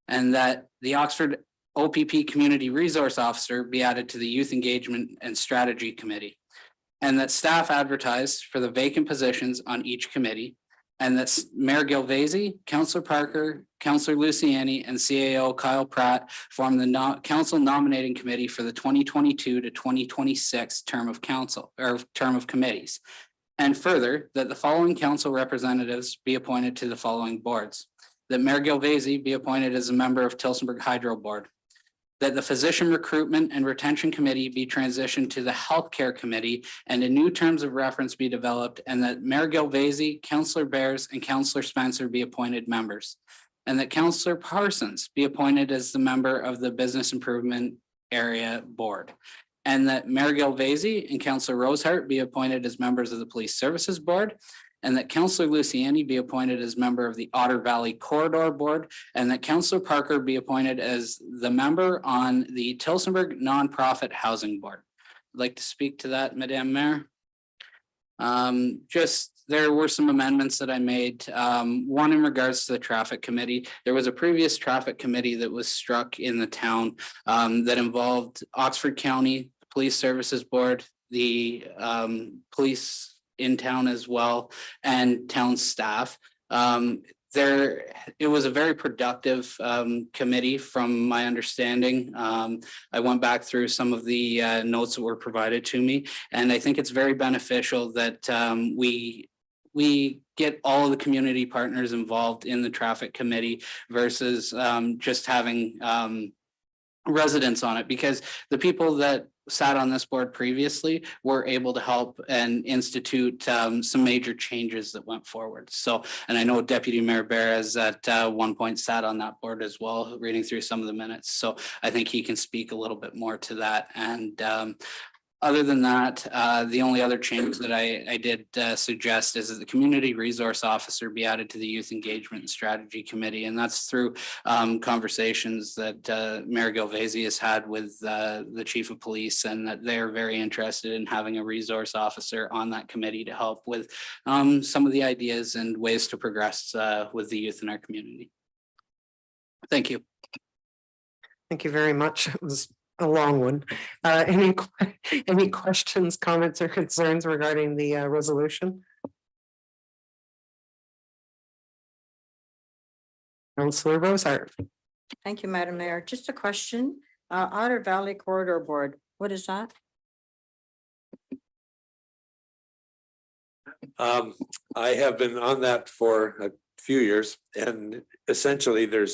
And that the Oxford OPP Community Resource Officer be added to the Youth Engagement and Strategy Committee. And that staff advertise for the vacant positions on each committee. And that's Mayor Gilvasi, Councillor Parker, Councillor Luciani, and CAO Kyle Pratt form the council nominating committee for the 2022 to 2026 term of council or term of committees. And further, that the following council representatives be appointed to the following boards. That Mayor Gilvasi be appointed as a member of Tillsonburg Hydro Board. That the Physician Recruitment and Retention Committee be transitioned to the Healthcare Committee and a new terms of reference be developed, and that Mayor Gilvasi, Councillor Bears, and Councillor Spencer be appointed members. And that Councillor Parsons be appointed as the member of the Business Improvement Area Board. And that Mayor Gilvasi and Councillor Rosehart be appointed as members of the Police Services Board. And that Councillor Luciani be appointed as member of the Otter Valley Corridor Board, and that Councillor Parker be appointed as the member on the Tillsonburg Nonprofit Housing Board. I'd like to speak to that, Madam Mayor. There were some amendments that I made. One in regards to the Traffic Committee. There was a previous Traffic Committee that was struck in the town that involved Oxford County Police Services Board, the police in town as well, and town staff. It was a very productive committee from my understanding. I went back through some of the notes that were provided to me, and I think it's very beneficial that we get all of the community partners involved in the Traffic Committee versus just having residents on it, because the people that sat on this board previously were able to help and institute some major changes that went forward. So, and I know Deputy Mayor Beres at one point sat on that board as well, reading through some of the minutes. So I think he can speak a little bit more to that. And other than that, the only other change that I did suggest is that the Community Resource Officer be added to the Youth Engagement and Strategy Committee. And that's through conversations that Mayor Gilvasi has had with the Chief of Police, and that they're very interested in having a resource officer on that committee to help with some of the ideas and ways to progress with the youth in our community. Thank you. Thank you very much. It was a long one. Any questions, comments, or concerns regarding the resolution? Councillor Rosehart. Thank you, Madam Mayor. Just a question. Otter Valley Corridor Board, what is that? I have been on that for a few years, and essentially there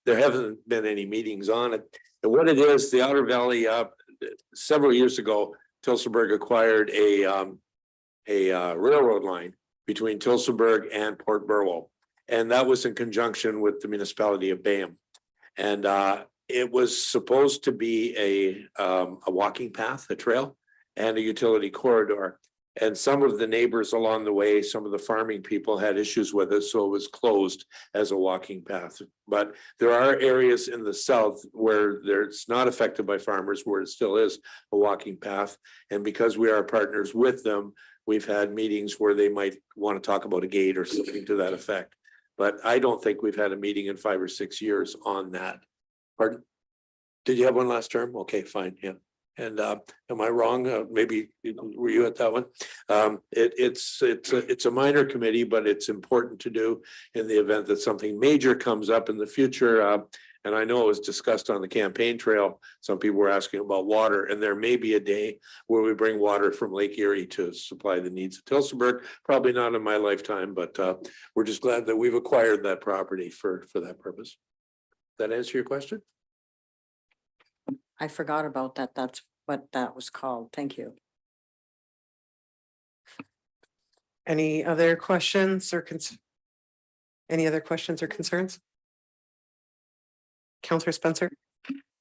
haven't been any meetings on it. And what it is, the Otter Valley, several years ago, Tillsonburg acquired a railroad line between Tillsonburg and Port Burwell. And that was in conjunction with the municipality of Bayham. And it was supposed to be a walking path, a trail, and a utility corridor. And some of the neighbors along the way, some of the farming people had issues with it, so it was closed as a walking path. But there are areas in the south where it's not affected by farmers, where it still is a walking path. And because we are partners with them, we've had meetings where they might want to talk about a gate or something to that effect. But I don't think we've had a meeting in 5 or 6 years on that. Pardon? Did you have one last term? Okay, fine, yeah. And am I wrong? Maybe were you at that one? It's a minor committee, but it's important to do in the event that something major comes up in the future. And I know it was discussed on the campaign trail. Some people were asking about water, and there may be a day where we bring water from Lake Erie to supply the needs of Tillsonburg. Probably not in my lifetime, but we're just glad that we've acquired that property for that purpose. That answer your question? I forgot about that. That's what that was called. Thank you. Any other questions or any other questions or concerns? Counselor Spencer?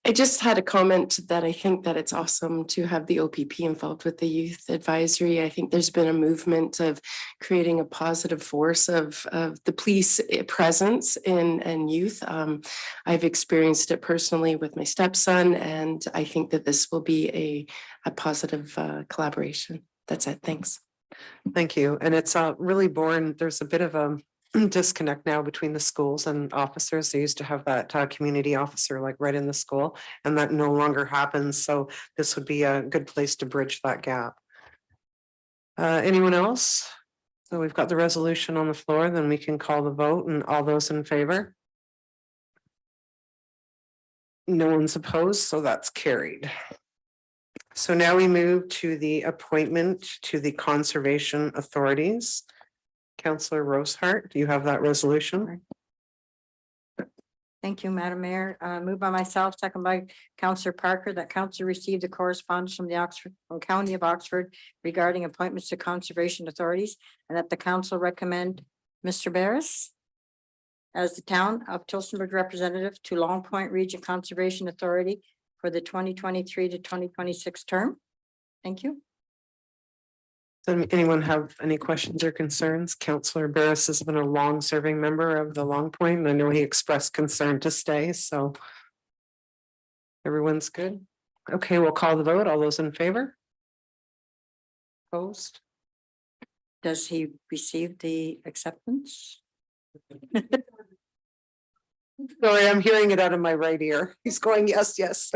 I just had a comment that I think that it's awesome to have the OPP involved with the youth advisory. I think there's been a movement of creating a positive force of the police presence in youth. I've experienced it personally with my stepson, and I think that this will be a positive collaboration. That's it. Thanks. Thank you. And it's really born, there's a bit of a disconnect now between the schools and officers. They used to have that community officer like right in the school, and that no longer happens. So this would be a good place to bridge that gap. Anyone else? So we've got the resolution on the floor, then we can call the vote, and all those in favor? No one's opposed, so that's carried. So now we move to the appointment to the conservation authorities. Councillor Rosehart, do you have that resolution? Thank you, Madam Mayor. Moved by myself, second by Councillor Parker, that council received the correspondence from from County of Oxford regarding appointments to conservation authorities, and that the council recommend Mr. Barris as the town of Tillsonburg representative to Long Point Region Conservation Authority for the 2023 to 2026 term. Thank you. Does anyone have any questions or concerns? Councillor Barris has been a long-serving member of the Long Point, and I know he expressed concern to stay, so everyone's good. Okay, we'll call the vote. All those in favor? Opposed? Does he receive the acceptance? Sorry, I'm hearing it out of my right ear. He's going, yes, yes.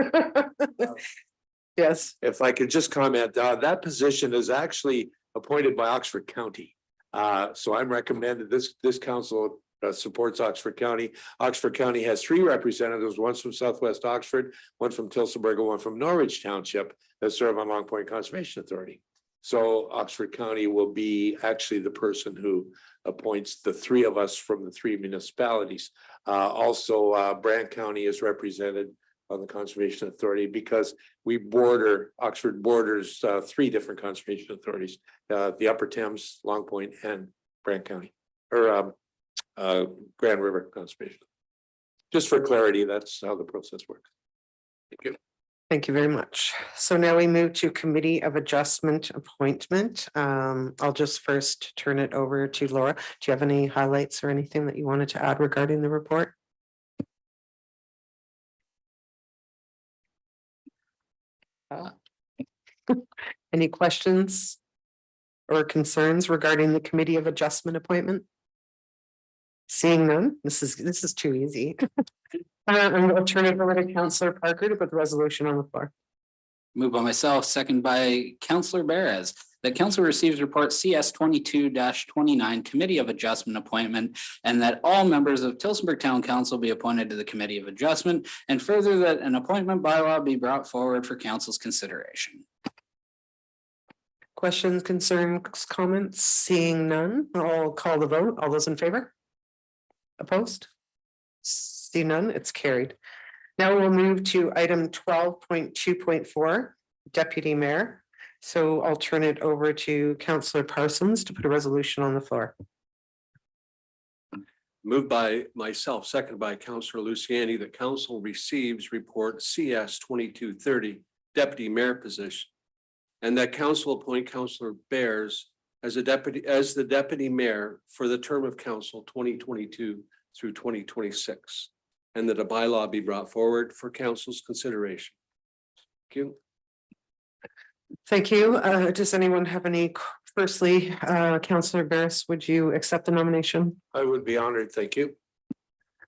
Yes. If I could just comment, that position is actually appointed by Oxford County. So I'm recommended this council supports Oxford County. Oxford County has 3 representatives, one from Southwest Oxford, one from Tillsonburg, and one from Norwich Township that serve on Long Point Conservation Authority. So Oxford County will be actually the person who appoints the 3 of us from the 3 municipalities. Also, Brant County is represented on the Conservation Authority because Oxford borders 3 different conservation authorities, the Upper Thames, Long Point, and Brant County, or Grand River Conservation. Just for clarity, that's how the process works. Thank you. Thank you very much. So now we move to Committee of Adjustment appointment. I'll just first turn it over to Laura. Do you have any highlights or anything that you wanted to add regarding the report? Any questions or concerns regarding the Committee of Adjustment appointment? Seeing none, this is too easy. I'm going to turn it over to Councillor Parker to put the resolution on the floor. Moved by myself, second by Councillor Barres, that council receives report CS 22-29 Committee of Adjustment appointment, and that all members of Tillsonburg Town Council be appointed to the Committee of Adjustment, and further that an appointment bylaw be brought forward for council's consideration. Questions, concerns, comments? Seeing none, I'll call the vote. All those in favor? Opposed? See none, it's carried. Now we'll move to item 12.2.4, Deputy Mayor. So I'll turn it over to Councillor Parsons to put a resolution on the floor. Moved by myself, seconded by Councillor Luciani, that council receives report CS 2230 Deputy Mayor position, and that council appoint Councillor Bears as the Deputy Mayor for the term of council 2022 through 2026, and that a bylaw be brought forward for council's consideration. Thank you. Thank you. Does anyone have any? Firstly, Councillor Barris, would you accept the nomination? I would be honored. Thank you.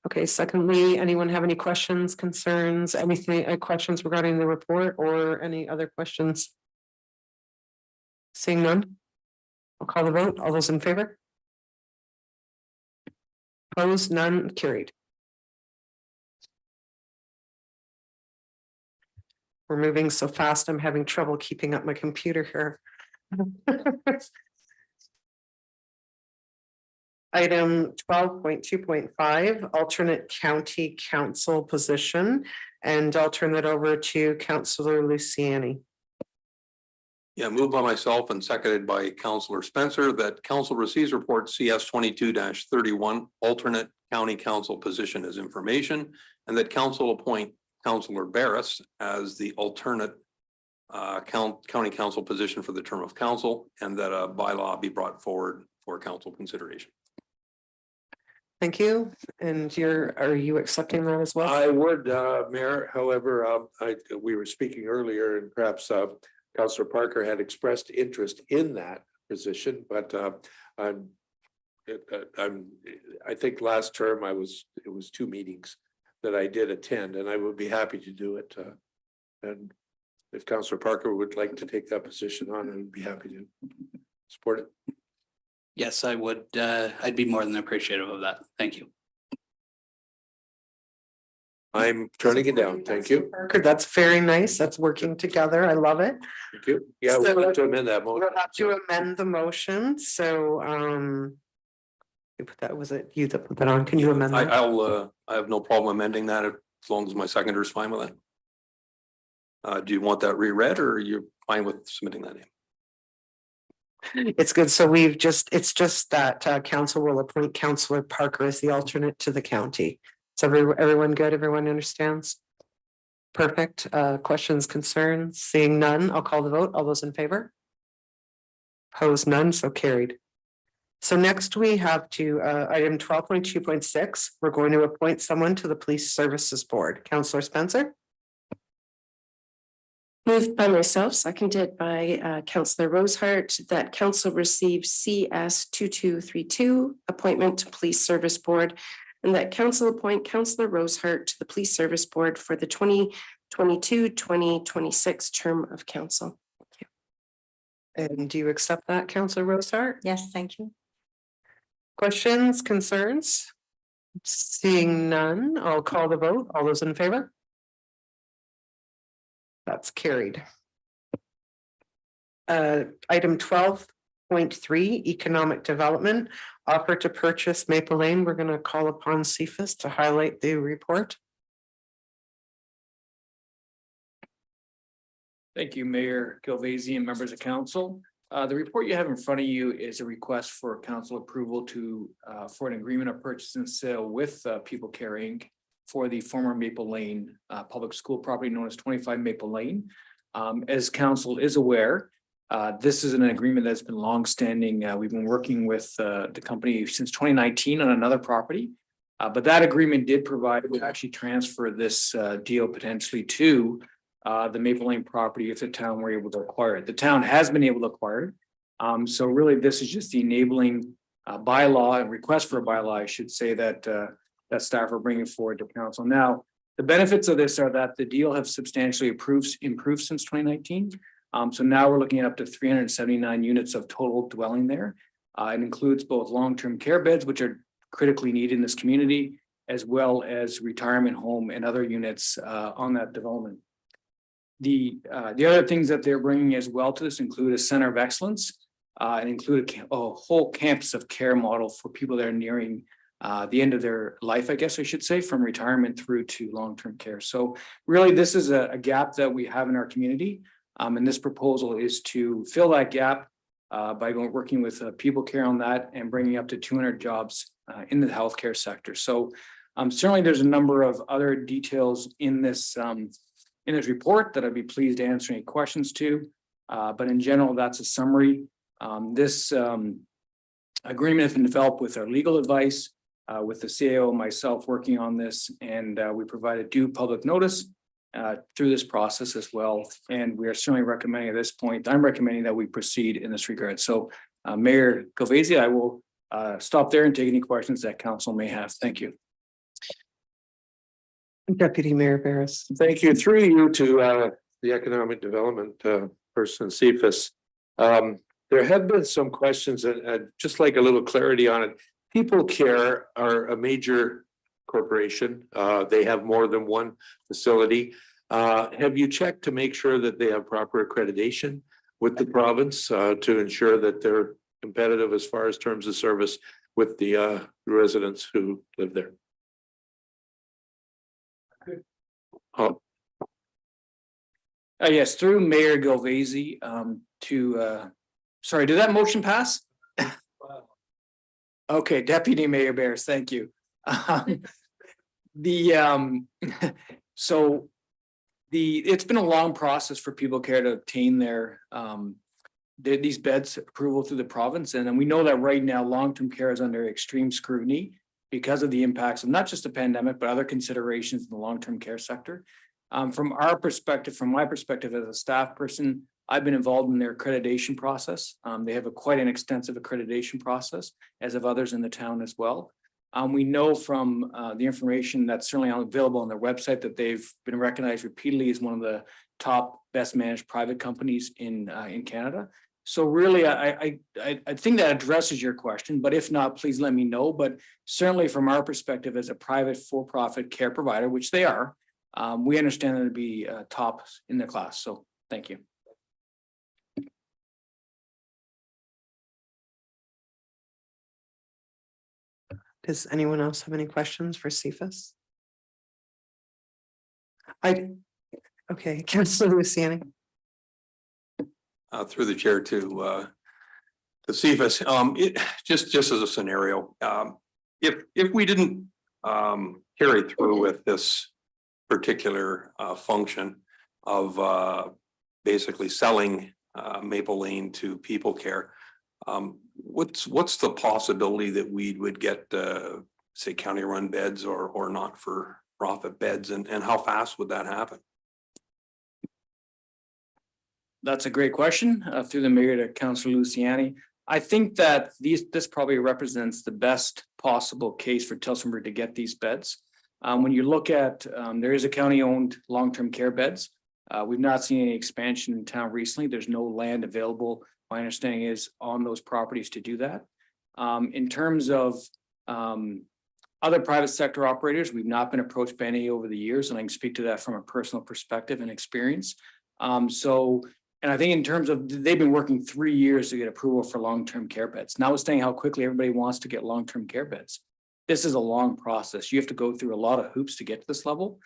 Okay. Secondly, anyone have any questions, concerns, anything, questions regarding the report or any other questions? Seeing none, I'll call the vote. All those in favor? Opposed, none, carried. We're moving so fast, I'm having trouble keeping up my computer here. Item 12.2.5, alternate county council position, and I'll turn that over to Councillor Luciani. Yeah, moved by myself and seconded by Councillor Spencer that council receives report CS 22-31 alternate county council position as information, and that council appoint Councillor Barris as the alternate county council position for the term of council, and that a bylaw be brought forward for council consideration. Thank you. And are you accepting that as well? I would, Mayor, however, we were speaking earlier and perhaps Councillor Parker had expressed interest in that position, but I think last term it was 2 meetings that I did attend, and I would be happy to do it. And if Councillor Parker would like to take that position on, I would be happy to support it. Yes, I would. I'd be more than appreciative of that. Thank you. I'm turning it down. Thank you. Parker, that's very nice. That's working together. I love it. Thank you. Yeah, So- we'll have to amend that motion. We'll have to amend the motion, so you put that, was it you that put that on? Can you amend that? I have no problem amending that as long as my seconder is fine with it. Do you want that reread, or you're fine with submitting that in? It's good. So it's just that council will appoint Councillor Parker as the alternate to the county. So everyone good? Everyone understands? Perfect. Questions, concerns? Seeing none, I'll call the vote. All those in favor? Opposed, none, so carried. So next we have to item 12.2.6. We're going to appoint someone to the Police Services Board. Councillor Spencer? Moved by myself, seconded by Councillor Rosehart, that council receive CS 2232, appointment to Police Service Board, and that council appoint Councillor Rosehart to the Police Service Board for the 2022-2026 term of council. And do you accept that, Councillor Rosehart? Yes, thank you. Questions, concerns? Seeing none, I'll call the vote. All those in favor? That's carried. Item 12.3, economic development, offer to purchase Maple Lane. We're going to call upon Cephas to highlight the report. Thank you, Mayor Gilvazzi and members of council. The report you have in front of you is a request for council approval for an agreement of purchase and sale with People Care Inc. for the former Maple Lane public school property known as 25 Maple Lane. As council is aware, this is an agreement that's been longstanding. We've been working with the company since 2019 on another property. But that agreement did provide, we actually transfer this deal potentially to the Maple Lane property if the town were able to acquire it. The town has been able to acquire it. So really, this is just the enabling bylaw and request for a bylaw, I should say, that staff are bringing forward to council. Now, the benefits of this are that the deal have substantially improved since 2019. So now we're looking at up to 379 units of total dwelling there. It includes both long-term care beds, which are critically needed in this community, as well as retirement home and other units on that development. The other things that they're bringing as well to this include a center of excellence and include a whole campus of care model for people that are nearing the end of their life, I guess I should say, from retirement through to long-term care. So really, this is a gap that we have in our community. And this proposal is to fill that gap by working with People Care on that and bringing up to 200 jobs in the healthcare sector. So certainly there's a number of other details in this report that I'd be pleased to answer any questions to. But in general, that's a summary. This agreement has been developed with our legal advice, with the CAO and myself working on this, and we provided due public notice through this process as well. And we are certainly recommending at this point, I'm recommending that we proceed in this regard. So Mayor Gilvazzi, I will stop there and take any questions that council may have. Thank you. Deputy Mayor Barris. Thank you. Through you to the economic development person, Cephas. There have been some questions and just like a little clarity on it. People Care are a major corporation. They have more than one facility. Have you checked to make sure that they have proper accreditation with the province to ensure that they're competitive as far as terms of service with the residents who live there? Oh, Yes, through Mayor Gilvazy, sorry, did that motion pass? Okay, Deputy Mayor Bears, thank you. So it's been a long process for People Care to obtain their these beds approval through the province. And then we know that right now, long-term care is under extreme scrutiny because of the impacts of not just the pandemic, but other considerations in the long-term care sector. From our perspective, from my perspective as a staff person, I've been involved in their accreditation process. They have quite an extensive accreditation process, as have others in the town as well. We know from the information that's certainly available on their website that they've been recognized repeatedly as one of the top best managed private companies in Canada. So really, I think that addresses your question, but if not, please let me know. But certainly from our perspective as a private for-profit care provider, which they are, we understand that to be top in the class. So thank you. Does anyone else have any questions for Cephas? Okay, Councillor Luciani. Through the chair to Cephas, just as a scenario, if we didn't carry through with this particular function of basically selling Maple Lane to People Care, what's the possibility that we would get say county-run beds or not-for-profit beds, and how fast would that happen? That's a great question. Through the mayor to Councillor Luciani. I think that this probably represents the best possible case for Tillsonburg to get these beds. When you look at, there is a county-owned long-term care beds. We've not seen any expansion in town recently. There's no land available. My understanding is on those properties to do that. In terms of other private sector operators, we've not been approached by any over the years, and I can speak to that from a personal perspective and experience. And I think in terms of, they've been working 3 years to get approval for long-term care beds. Notwithstanding how quickly everybody wants to get long-term care beds. This is a long process. You have to go through a lot of hoops to get to this level.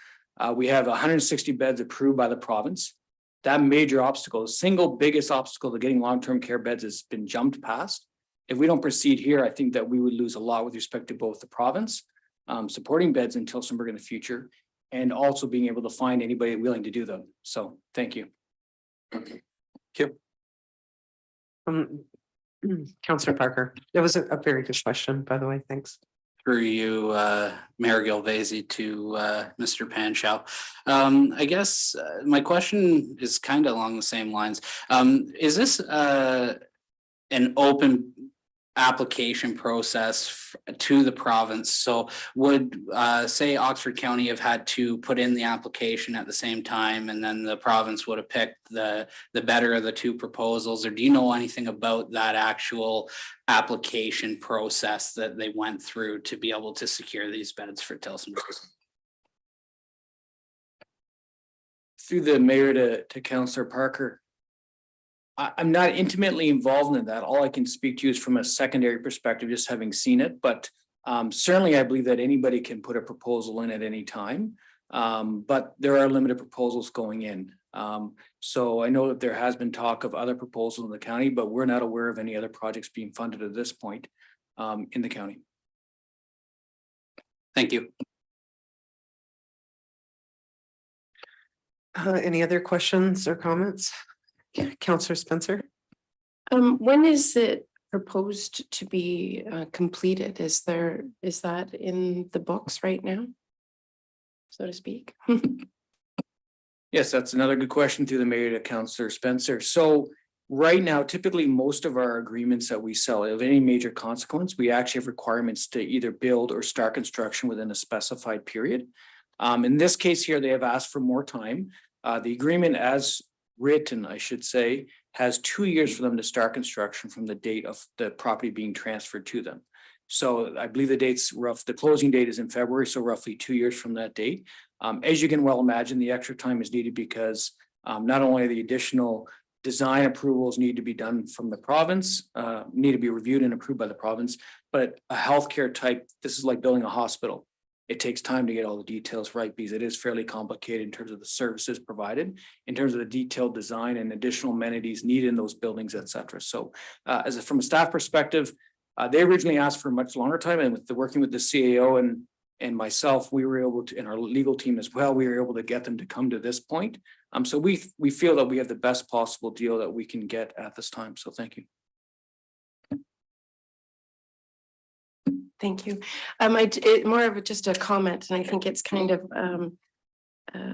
We have 160 beds approved by the province. That major obstacle, the single biggest obstacle to getting long-term care beds has been jumped past. If we don't proceed here, I think that we would lose a lot with respect to both the province supporting beds in Tillsonburg in the future, and also being able to find anybody willing to do them. So thank you. Kim. Councillor Parker, that was a very good question, by the way. Thanks. Through you, Mayor Gilvazy to Mr. Panchow. I guess my question is kind of along the same lines. Is this an open application process to the province? So would say Oxford County have had to put in the application at the same time, and then the province would have picked the better of the two proposals? Or do you know anything about that actual application process that they went through to be able to secure these beds for Tillsonburg? Through the mayor to Councillor Parker. I'm not intimately involved in that. All I can speak to you is from a secondary perspective, just having seen it. But certainly I believe that anybody can put a proposal in at any time. But there are limited proposals going in. So I know that there has been talk of other proposals in the county, but we're not aware of any other projects being funded at this point in the county. Thank you. Any other questions or comments? Councillor Spencer? When is it proposed to be completed? Is that in the books right now, so to speak? Yes, that's another good question through the mayor to Councillor Spencer. So right now, typically most of our agreements that we sell of any major consequence, we actually have requirements to either build or start construction within a specified period. In this case here, they have asked for more time. The agreement as written, I should say, has 2 years for them to start construction from the date of the property being transferred to them. So I believe the closing date is in February, so roughly 2 years from that date. As you can well imagine, the extra time is needed because not only the additional design approvals need to be done from the province, need to be reviewed and approved by the province, but a healthcare type, this is like building a hospital. It takes time to get all the details right because it is fairly complicated in terms of the services provided, in terms of the detailed design and additional amenities needed in those buildings, et cetera. So from a staff perspective, they originally asked for a much longer time, and with working with the CAO and myself, we were able to, and our legal team as well, we were able to get them to come to this point. So we feel that we have the best possible deal that we can get at this time. So thank you. Thank you. More of just a comment, and I think it's kind of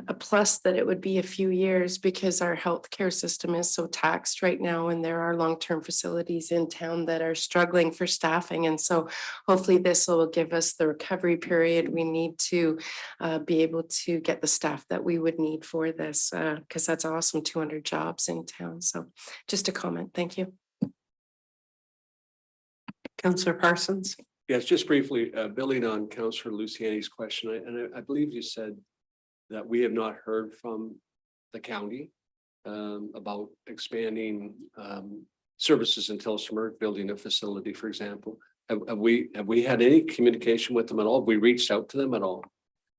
a plus that it would be a few years because our healthcare system is so taxed right now, and there are long-term facilities in town that are struggling for staffing. And so hopefully this will give us the recovery period we need to be able to get the staff that we would need for this, because that's awesome, 200 jobs in town. So just a comment. Thank you. Councillor Parsons. Yes, just briefly, building on Councillor Luciani's question, and I believe you said that we have not heard from the county about expanding services in Tillsonburg, building a facility, for example. Have we had any communication with them at all? Have we reached out to them at all?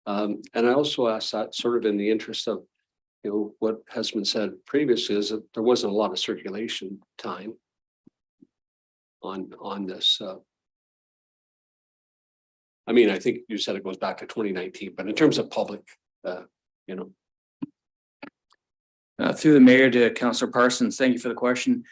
And I also asked that sort of in the interest of, what has been said previously is that there wasn't a lot of circulation time on this. I mean, I think you said it goes back to 2019, but in terms of public, Through the mayor to Councillor Parsons, thank you for the question.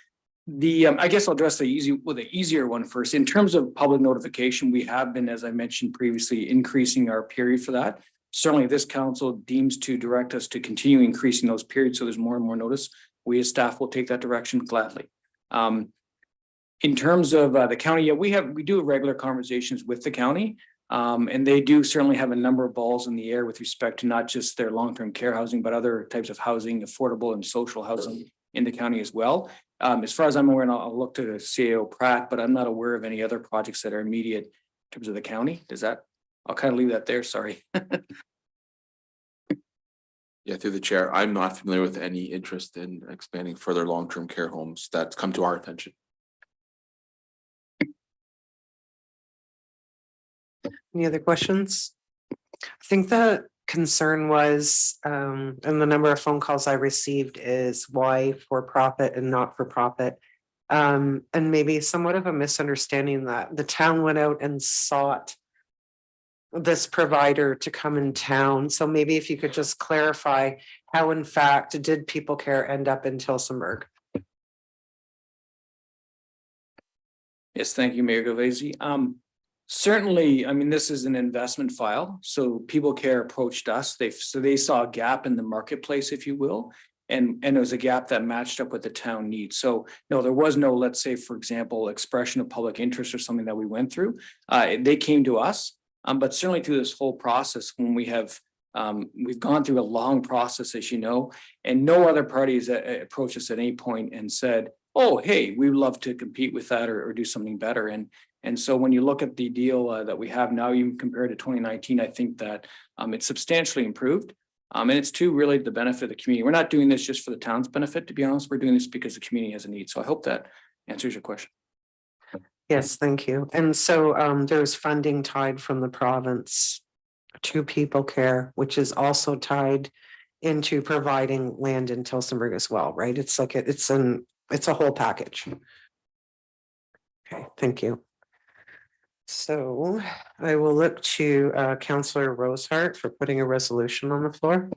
I guess I'll address the easier one first. In terms of public notification, we have been, as I mentioned previously, increasing our period for that. Certainly, this council deems to direct us to continue increasing those periods, so there's more and more notice. We as staff will take that direction gladly. In terms of the county, we do have regular conversations with the county. And they do certainly have a number of balls in the air with respect to not just their long-term care housing, but other types of housing, affordable and social housing in the county as well. As far as I'm aware, and I'll look to the CAO Pratt, but I'm not aware of any other projects that are immediate in terms of the county. I'll kind of leave that there, sorry. Yeah, through the chair, I'm not familiar with any interest in expanding further long-term care homes that's come to our attention. Any other questions? I think the concern was, and the number of phone calls I received is why for profit and not for profit. And maybe somewhat of a misunderstanding that the town went out and sought this provider to come in town. So maybe if you could just clarify how in fact did People Care end up in Tillsonburg? Yes, thank you, Mayor Govesi. Certainly, I mean, this is an investment file, so People Care approached us. They saw a gap in the marketplace, if you will, and it was a gap that matched up with the town needs. So no, there was no, let's say, for example, expression of public interest or something that we went through. They came to us, but certainly through this whole process, when we've gone through a long process, as you know, and no other parties approached us at any point and said, "Oh, hey, we'd love to compete with that or do something better." And so when you look at the deal that we have now, even compared to 2019, I think that it's substantially improved. And it's to really the benefit of the community. We're not doing this just for the town's benefit, to be honest. We're doing this because the community has a need. So I hope that answers your question. Yes, thank you. And so there's funding tied from the province to People Care, which is also tied into providing land in Tillsonburg as well, right? It's like it's a whole package. Okay, thank you. So I will look to Councillor Rosehart for putting a resolution on the floor.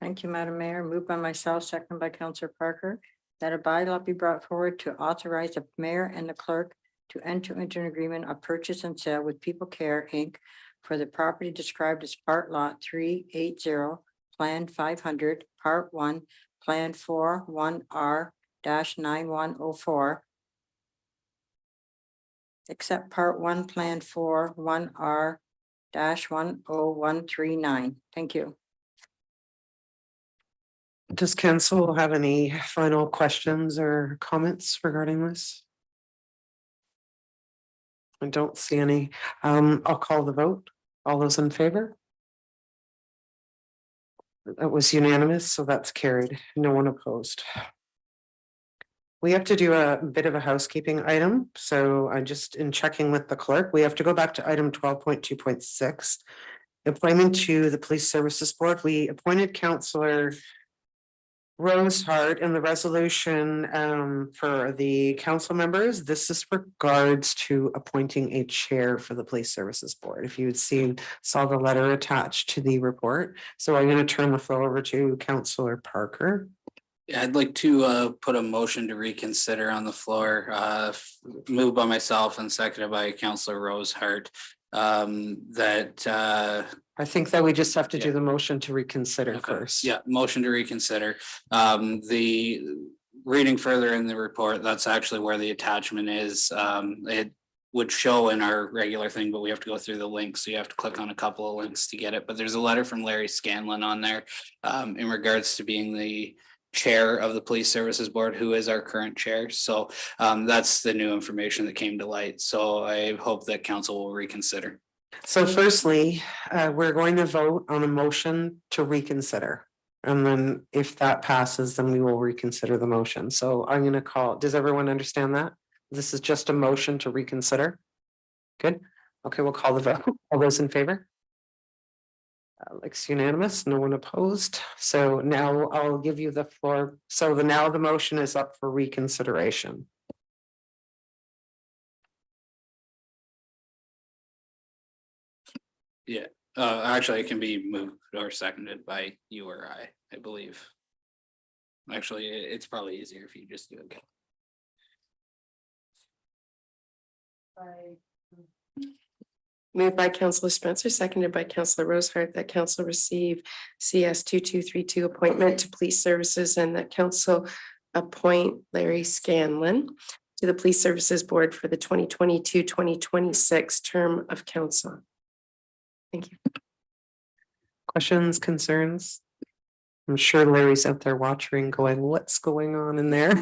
Thank you, Madam Mayor. Moved by myself, second by Councillor Parker, that a bylaw be brought forward to authorize the mayor and the clerk to enter into an agreement of purchase and sale with People Care Inc. for the property described as Part Lot 380, Plan 500, Part 1, Plan 4, 1R-9104. Except Part 1, Plan 4, 1R-10139. Thank you. Does council have any final questions or comments regarding this? I don't see any. I'll call the vote. All those in favor? That was unanimous, so that's carried. No one opposed. We have to do a bit of a housekeeping item, so I just, in checking with the clerk, we have to go back to item 12.2.6. Appointment to the Police Services Board. We appointed Counselor Rose Hart in the resolution for the council members. This is regards to appointing a chair for the Police Services Board. If you had saw the letter attached to the report. So I'm going to turn the floor over to Counselor Parker. Yeah, I'd like to put a motion to reconsider on the floor, moved by myself and seconded by Counselor Rose Hart. I think that we just have to do the motion to reconsider first. Yeah, motion to reconsider. The reading further in the report, that's actually where the attachment is. It would show in our regular thing, but we have to go through the links. So you have to click on a couple of links to get it. But there's a letter from Larry Scanlon on there in regards to being the chair of the Police Services Board, who is our current chair. So that's the new information that came to light. So I hope that council will reconsider. So firstly, we're going to vote on a motion to reconsider. And then if that passes, then we will reconsider the motion. So I'm going to call, does everyone understand that? This is just a motion to reconsider. Good. Okay, we'll call the vote. All those in favor? Looks unanimous, no one opposed. So now I'll give you the floor. So now the motion is up for reconsideration. Yeah, actually, it can be moved or seconded by you or I believe. Actually, it's probably easier if you just do it. Moved by Councillor Spencer, seconded by Councillor Rose Hart, that council receive CS 2232 appointment to police services and that council appoint Larry Scanlon to the Police Services Board for the 2022-2026 term of council. Thank you. Questions, concerns? I'm sure Larry's out there watching going, what's going on in there?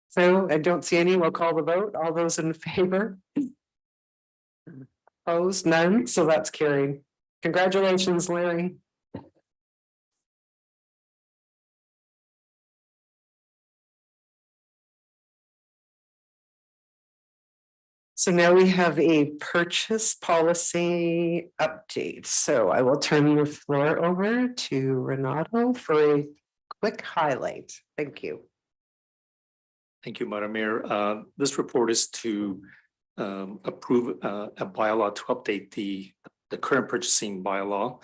So I don't see any. We'll call the vote. All those in favor? Opposed? None. So that's carried. Congratulations, Larry. So now we have a purchase policy update. So I will turn the floor over to Renato for a quick highlight. Thank you. Thank you, Madam Mayor. This report is to approve a bylaw to update the current purchasing bylaw,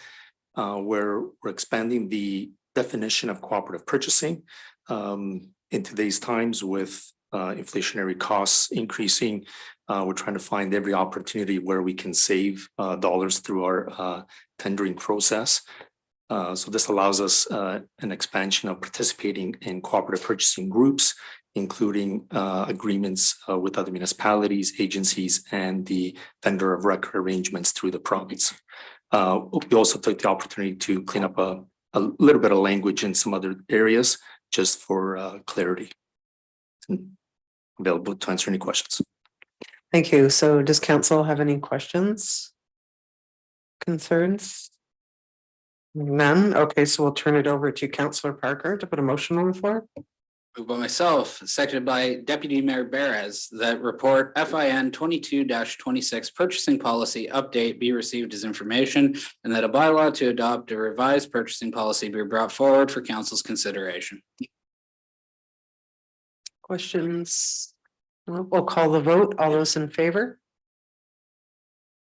where we're expanding the definition of cooperative purchasing. In today's times with inflationary costs increasing, we're trying to find every opportunity where we can save dollars through our tendering process. So this allows us an expansion of participating in cooperative purchasing groups, including agreements with other municipalities, agencies, and the vendor of record arrangements through the province. We also took the opportunity to clean up a little bit of language in some other areas just for clarity. Available to answer any questions. Thank you. So does council have any questions? Concerns? None? Okay, so we'll turn it over to Councillor Parker to put a motion on the floor. Moved by myself, seconded by Deputy Mayor Perez, that report FIN 22-26 purchasing policy update be received as information and that a bylaw to adopt a revised purchasing policy be brought forward for council's consideration. Questions? We'll call the vote. All those in favor?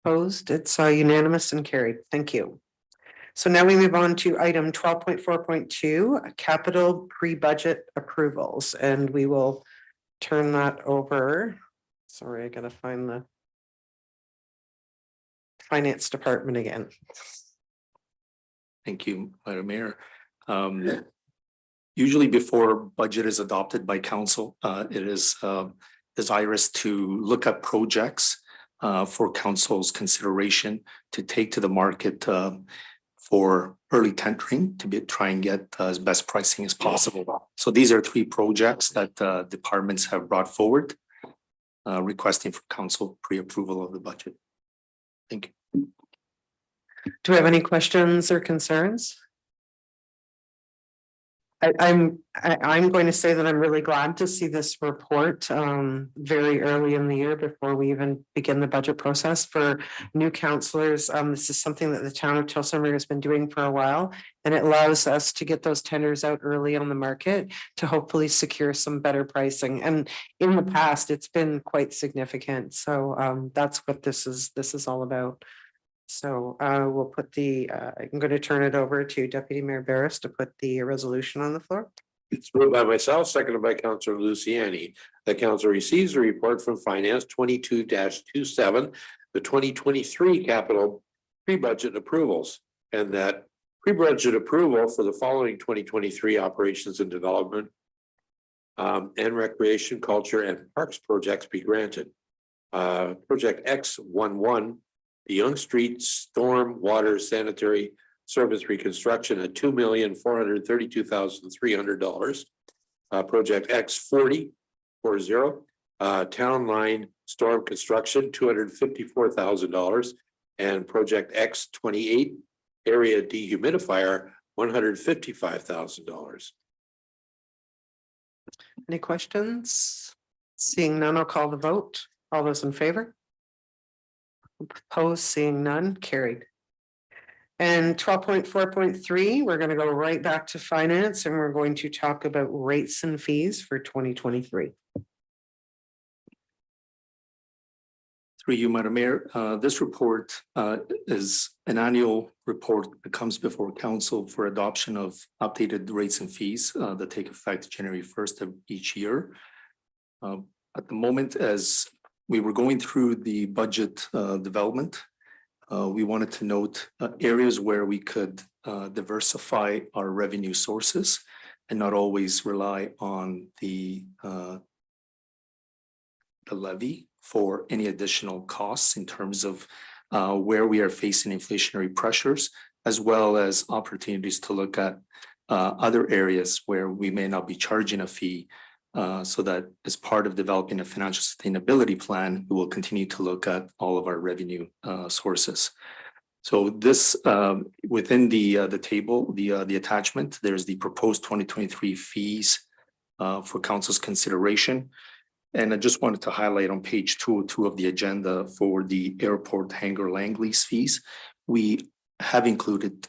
Opposed? It's unanimous and carried. Thank you. So now we move on to item 12.4.2, capital pre-budget approvals, and we will turn that over. Sorry, I gotta find the finance department again. Thank you, Madam Mayor. Usually before budget is adopted by council, it is desirous to look at projects for council's consideration to take to the market for early tendering to try and get as best pricing as possible. So these are three projects that departments have brought forward. requesting for council pre-approval of the budget. Thank you. Do we have any questions or concerns? I'm going to say that I'm really glad to see this report very early in the year before we even begin the budget process for new councillors. This is something that the town of Tillsonburg has been doing for a while, and it allows us to get those tenders out early on the market to hopefully secure some better pricing. And in the past, it's been quite significant. So that's what this is all about. So we'll put I'm going to turn it over to Deputy Mayor Barris to put the resolution on the floor. It's moved by myself, seconded by Councillor Luciani. The council receives a report from Finance 22-27, the 2023 capital pre-budget approvals, and that pre-budget approval for the following 2023 operations and development and recreation, culture, and parks projects be granted. Project X11, the Young Street Storm Water Sanitary Service Reconstruction at $2,432,300. Project X40, Town Line Storm Construction, $254,000. And Project X28, Area Dehumidifier, $155,000. Any questions? Seeing none, I'll call the vote. All those in favor? Opposed, seeing none, carried. And 12.4.3, we're going to go right back to finance and we're going to talk about rates and fees for 2023. Through you, Madam Mayor, this report is an annual report that comes before council for adoption of updated rates and fees that take effect January 1st of each year. At the moment, as we were going through the budget development, we wanted to note areas where we could diversify our revenue sources and not always rely on the levy for any additional costs in terms of where we are facing inflationary pressures, as well as opportunities to look at other areas where we may not be charging a fee. So that as part of developing a financial sustainability plan, we will continue to look at all of our revenue sources. So this within the table, the attachment, there's the proposed 2023 fees for council's consideration. And I just wanted to highlight on page 202 of the agenda for the airport hangar land lease fees. We have included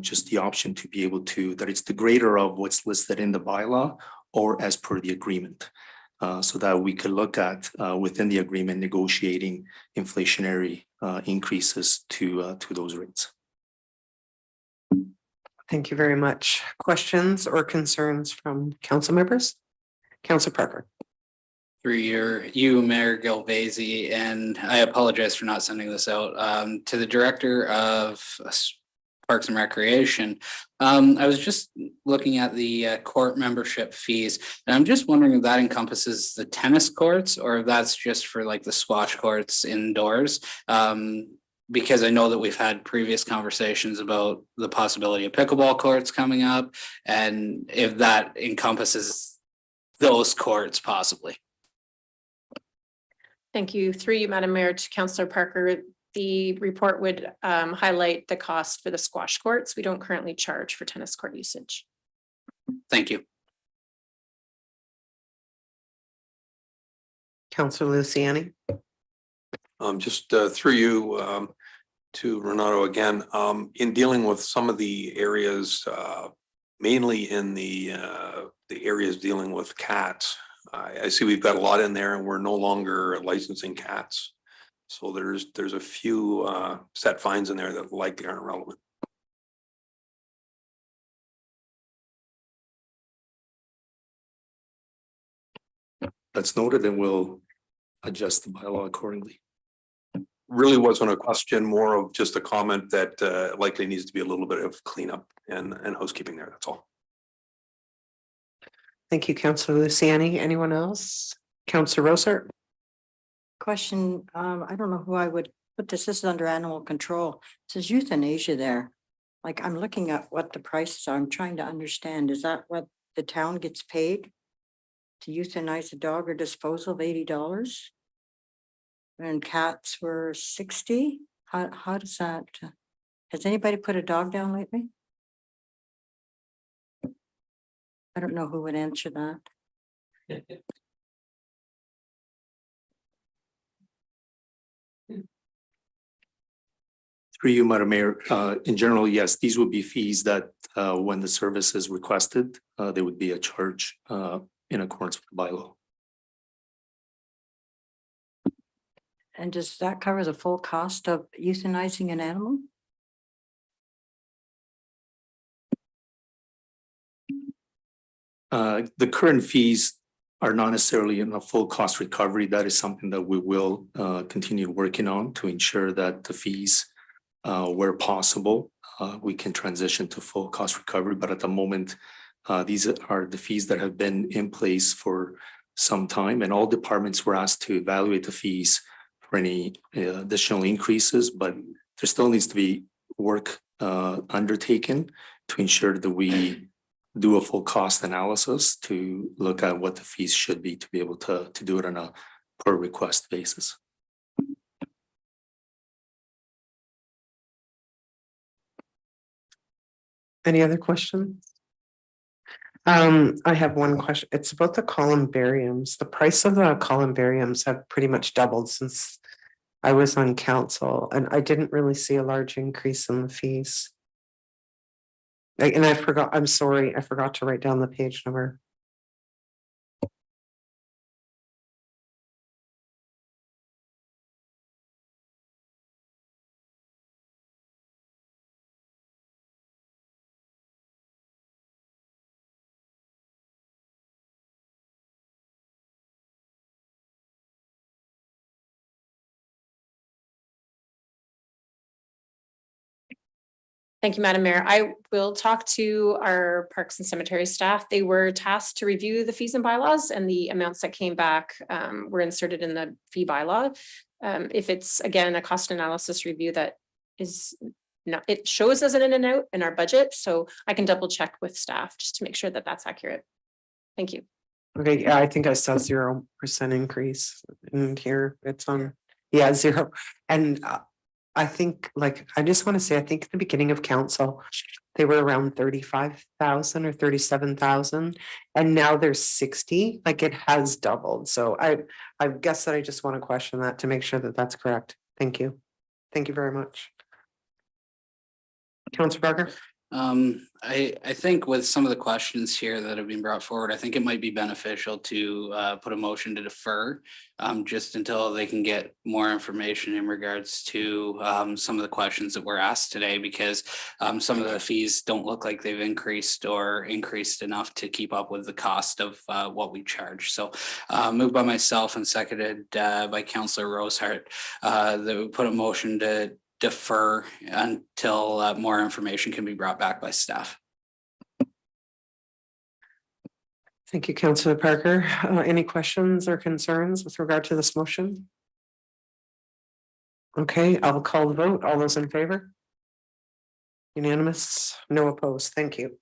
just the option to be able to, that it's the greater of what's listed in the bylaw or as per the agreement, so that we could look at within the agreement negotiating inflationary increases to those rates. Thank you very much. Questions or concerns from council members? Councilor Parker. Through you, Mayor Gilvazy, and I apologize for not sending this out to the Director of Parks and Recreation. I was just looking at the court membership fees, and I'm just wondering if that encompasses the tennis courts or if that's just for like the squash courts indoors. Because I know that we've had previous conversations about the possibility of pickleball courts coming up, and if that encompasses those courts possibly. Thank you. Through you, Madam Mayor, to Councillor Parker. The report would highlight the cost for the squash courts. We don't currently charge for tennis court usage. Thank you. Councilor Luciani. Just through you to Renato again, in dealing with some of the areas, mainly in the areas dealing with cats. I see we've got a lot in there and we're no longer licensing cats. So there's a few set fines in there that likely aren't relevant. That's noted, and we'll adjust the bylaw accordingly. Really wasn't a question, more of just a comment that likely needs to be a little bit of cleanup and housekeeping there. That's all. Thank you, Councilor Luciani. Anyone else? Councilor Rosart. Question, I don't know who I would put this. This is under animal control. It says euthanasia there. Like, I'm looking at what the prices are. I'm trying to understand. Is that what the town gets paid to euthanize a dog or disposal of $80? and cats were 60. How does that? Has anybody put a dog down lately? I don't know who would answer that. Through you, Madam Mayor, in general, yes, these would be fees that when the service is requested, there would be a charge in accordance with the bylaw. And does that cover the full cost of euthanizing an animal? The current fees are not necessarily in a full cost recovery. That is something that we will continue working on to ensure that the fees, where possible, we can transition to full cost recovery. But at the moment, these are the fees that have been in place for some time, and all departments were asked to evaluate the fees for any additional increases, but there still needs to be work undertaken to ensure that we do a full cost analysis to look at what the fees should be to be able to do it on a per request basis. Any other questions? I have one question. It's about the columbariums. The price of the columbariums have pretty much doubled since I was on council, and I didn't really see a large increase in the fees. And I forgot, I'm sorry, I forgot to write down the page number. Thank you, Madam Mayor. I will talk to our Parks and Cemetery staff. They were tasked to review the fees and bylaws, and the amounts that came back were inserted in the fee bylaw. If it's, again, a cost analysis review that is not, it shows as an in and out in our budget, so I can double check with staff just to make sure that that's accurate. Thank you. Okay, yeah, I think I saw 0% increase in here. It's on, yeah, 0. And I think, like, I just want to say, I think at the beginning of council, they were around 35,000 or 37,000, and now there's 60. Like, it has doubled. So I guess that I just want to question that to make sure that that's correct. Thank you. Thank you very much. Councilor Barker. I think with some of the questions here that have been brought forward, I think it might be beneficial to put a motion to defer just until they can get more information in regards to some of the questions that were asked today, because some of the fees don't look like they've increased or increased enough to keep up with the cost of what we charge. So moved by myself and seconded by Councillor Rosehart, that we put a motion to defer until more information can be brought back by staff. Thank you, Councillor Parker. Any questions or concerns with regard to this motion? Okay, I'll call the vote. All those in favor? Unanimous, no opposed. Thank you.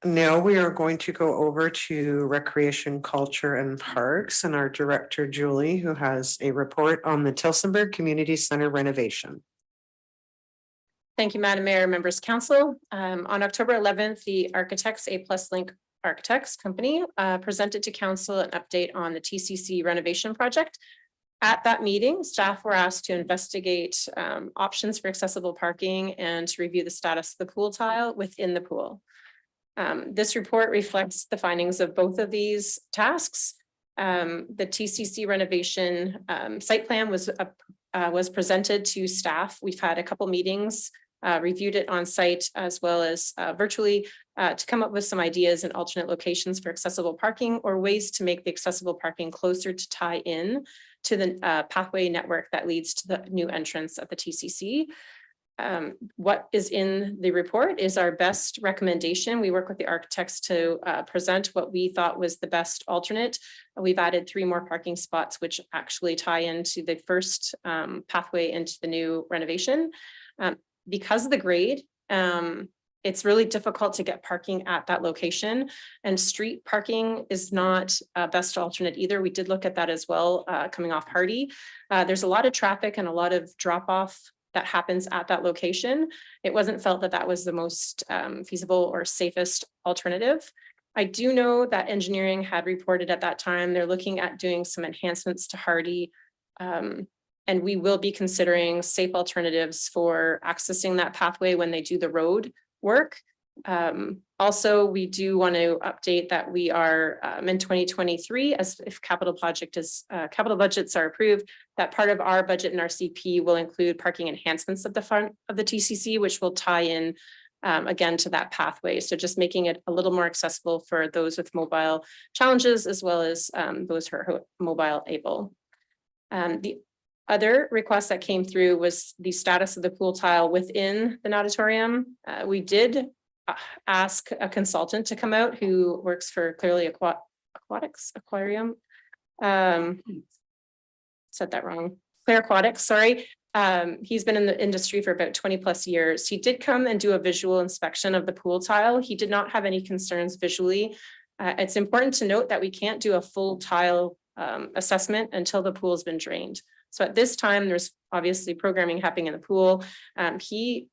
Now we are going to go over to Recreation, Culture and Parks and our Director, Julie, who has a report on the Tillsonburg Community Center renovation. Thank you, Madam Mayor, members of council. On October 11th, the Architects A+ Link Architects Company presented to council an update on the TCC renovation project. At that meeting, staff were asked to investigate options for accessible parking and to review the status of the pool tile within the pool. This report reflects the findings of both of these tasks. The TCC renovation site plan was presented to staff. We've had a couple meetings, reviewed it on site as well as virtually to come up with some ideas and alternate locations for accessible parking or ways to make the accessible parking closer to tie in to the pathway network that leads to the new entrance of the TCC. What is in the report is our best recommendation. We work with the architects to present what we thought was the best alternate. We've added 3 more parking spots, which actually tie into the first pathway into the new renovation. Because of the grade, it's really difficult to get parking at that location, and street parking is not a best alternate either. We did look at that as well, coming off Hardy. There's a lot of traffic and a lot of drop off that happens at that location. It wasn't felt that that was the most feasible or safest alternative. I do know that engineering had reported at that time, they're looking at doing some enhancements to Hardy. And we will be considering safe alternatives for accessing that pathway when they do the road work. Also, we do want to update that we are in 2023, as if capital budgets are approved, that part of our budget and our CP will include parking enhancements at the front of the TCC, which will tie in again to that pathway. So just making it a little more accessible for those with mobile challenges, as well as those who are mobile able. The other request that came through was the status of the pool tile within the natatorium. We did ask a consultant to come out who works for Clearly Aquatics Aquarium. Said that wrong. Clear Aquatics, sorry. He's been in the industry for about 20 plus years. He did come and do a visual inspection of the pool tile. He did not have any concerns visually. It's important to note that we can't do a full tile assessment until the pool has been drained. So at this time, there's obviously programming happening in the pool. He,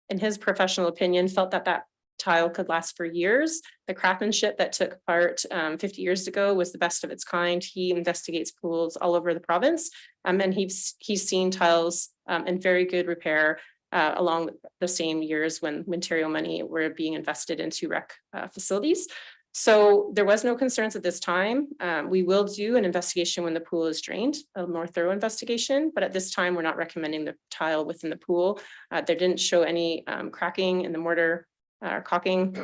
in his professional opinion, felt that that tile could last for years. The craftsmanship that took part 50 years ago was the best of its kind. He investigates pools all over the province, and he's seen tiles in very good repair along the same years when Ontario money were being invested into rec facilities. So there was no concerns at this time. We will do an investigation when the pool is drained, a more thorough investigation, but at this time, we're not recommending the tile within the pool. There didn't show any cracking in the mortar or caulking.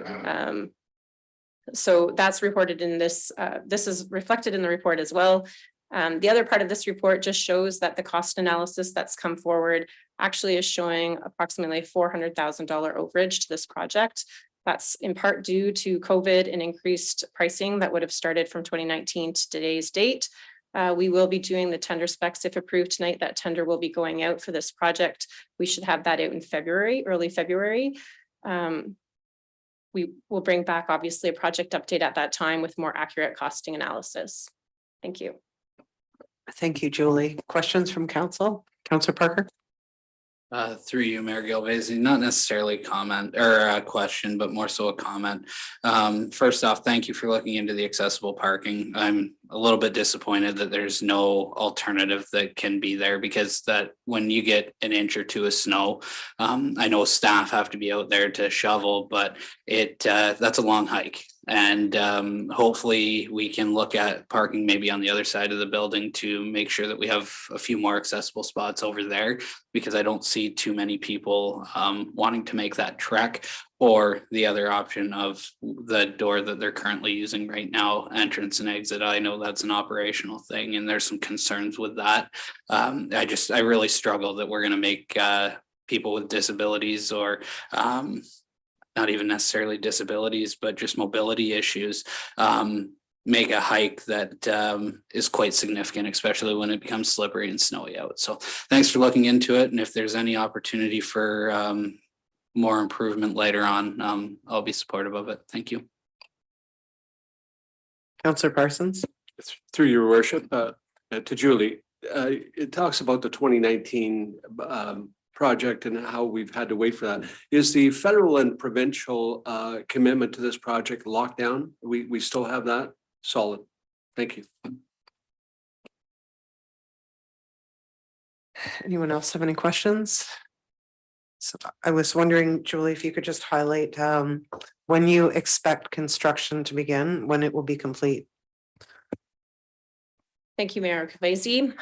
So that's reported in this. This is reflected in the report as well. The other part of this report just shows that the cost analysis that's come forward actually is showing approximately $400,000 overage to this project. That's in part due to COVID and increased pricing that would have started from 2019 to today's date. We will be doing the tender specs if approved tonight. That tender will be going out for this project. We should have that out in February, early February. We will bring back obviously a project update at that time with more accurate costing analysis. Thank you. Thank you, Julie. Questions from council? Councillor Parker? Through you, Mayor Gilvezi, not necessarily a comment or a question, but more so a comment. First off, thank you for looking into the accessible parking. I'm a little bit disappointed that there's no alternative that can be there, because that when you get an inch or two of snow, I know staff have to be out there to shovel, but that's a long hike. And hopefully we can look at parking maybe on the other side of the building to make sure that we have a few more accessible spots over there, because I don't see too many people wanting to make that trek, or the other option of the door that they're currently using right now, entrance and exit. I know that's an operational thing and there's some concerns with that. I really struggle that we're going to make people with disabilities or not even necessarily disabilities, but just mobility issues, make a hike that is quite significant, especially when it becomes slippery and snowy out. So thanks for looking into it. And if there's any opportunity for more improvement later on, I'll be supportive of it. Thank you. Councillor Parsons? Through your worship, to Julie, it talks about the 2019 project and how we've had to wait for that. Is the federal and provincial commitment to this project locked down? We still have that? Solid. Thank you. Anyone else have any questions? So I was wondering, Julie, if you could just highlight when you expect construction to begin, when it will be complete. Thank you, Mayor Kavesi.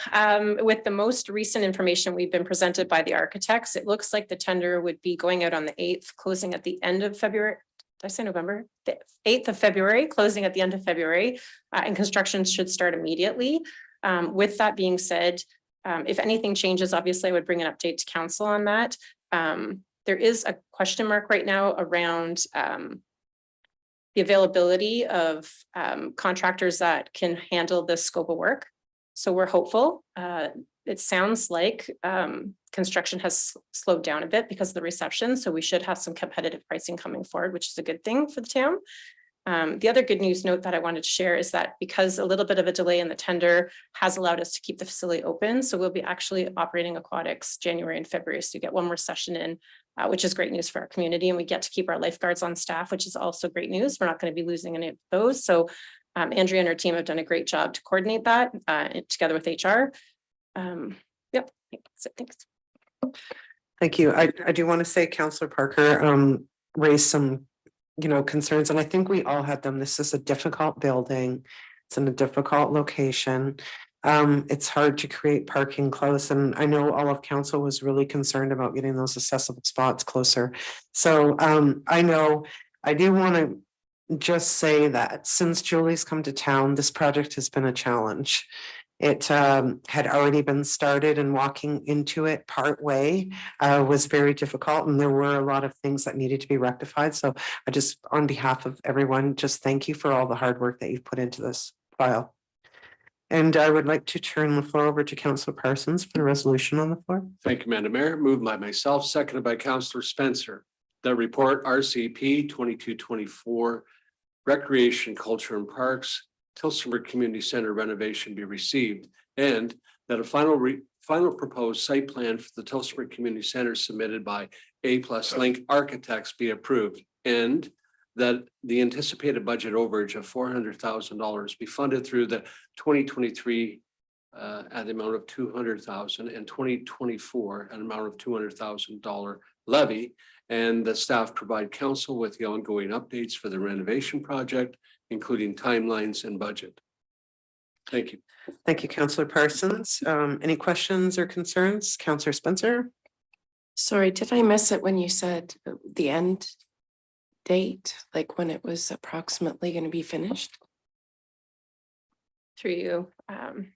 With the most recent information we've been presented by the architects, it looks like the tender would be going out on the 8th, closing at the end of February. Did I say November? The 8th of February, closing at the end of February, and construction should start immediately. With that being said, if anything changes, obviously I would bring an update to council on that. There is a question mark right now around the availability of contractors that can handle this scope of work. So we're hopeful. It sounds like construction has slowed down a bit because of the reception. So we should have some competitive pricing coming forward, which is a good thing for the town. The other good news note that I wanted to share is that because a little bit of a delay in the tender has allowed us to keep the facility open. So we'll be actually operating aquatics January and February. So you get one more session in, which is great news for our community. And we get to keep our lifeguards on staff, which is also great news. We're not going to be losing any of those. So Andrea and her team have done a great job to coordinate that together with HR. Yep, that's it. Thanks. Thank you. I do want to say Councillor Parker raised some, concerns, and I think we all had them. This is a difficult building. It's in a difficult location. It's hard to create parking close, and I know all of council was really concerned about getting those accessible spots closer. So I know I do want to just say that since Julie's come to town, this project has been a challenge. It had already been started, and walking into it part way was very difficult, and there were a lot of things that needed to be rectified. So I just, on behalf of everyone, just thank you for all the hard work that you've put into this file. And I would like to turn the floor over to Councillor Parsons for the resolution on the floor. Thank you, Madam Mayor. Moved by myself, seconded by Councillor Spencer. The report RCP 2224 Recreation, Culture and Parks Tillsonburg Community Center renovation be received, and that a final proposed site plan for the Tillsonburg Community Center submitted by A+ Link Architects be approved, and that the anticipated budget overage of $400,000 be funded through the 2023 at the amount of $200,000 and 2024 at an amount of $200,000 levy, and the staff provide council with the ongoing updates for the renovation project, including timelines and budget. Thank you. Thank you, Councillor Parsons. Any questions or concerns? Councillor Spencer? Sorry, did I miss it when you said the end date, like when it was approximately going to be finished? Through you,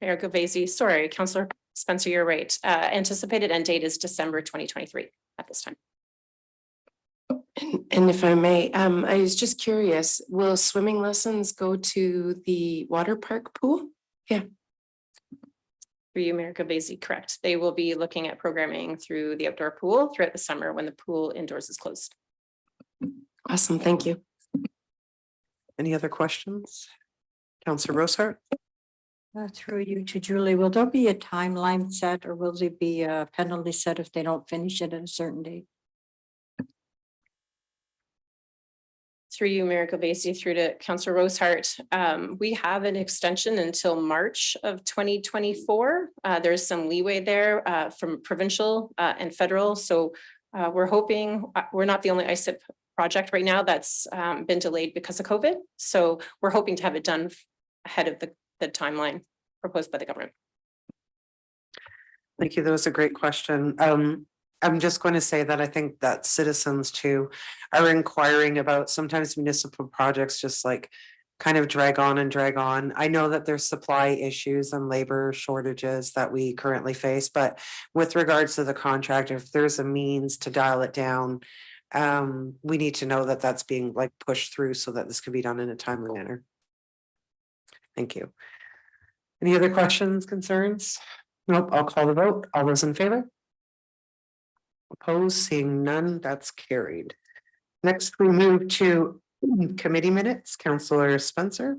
Mayor Govesi. Sorry, Councillor Spencer, you're right. Anticipated end date is December 2023 at this time. And if I may, I was just curious, will swimming lessons go to the water park pool? Yeah. Through you, Mayor Govesi, correct. They will be looking at programming through the outdoor pool throughout the summer when the pool indoors is closed. Awesome, thank you. Any other questions? Councillor Rosehart? Through you to Julie, will there be a timeline set, or will there be a penalty set if they don't finish it at a certain date? Through you, Mayor Govesi, through to Councillor Rosehart. We have an extension until March of 2024. There's some leeway there from provincial and federal. So we're hoping, we're not the only ISIP project right now that's been delayed because of COVID. So we're hoping to have it done ahead of the timeline proposed by the government. Thank you. That was a great question. I'm just going to say that I think that citizens too are inquiring about sometimes municipal projects just like kind of drag on and drag on. I know that there's supply issues and labor shortages that we currently face, but with regards to the contract, if there's a means to dial it down, we need to know that that's being like pushed through so that this can be done in a timely manner. Thank you. Any other questions, concerns? Nope, I'll call the vote. All those in favor? Opposed, seeing none, that's carried. Next, we move to committee minutes. Councillor Spencer.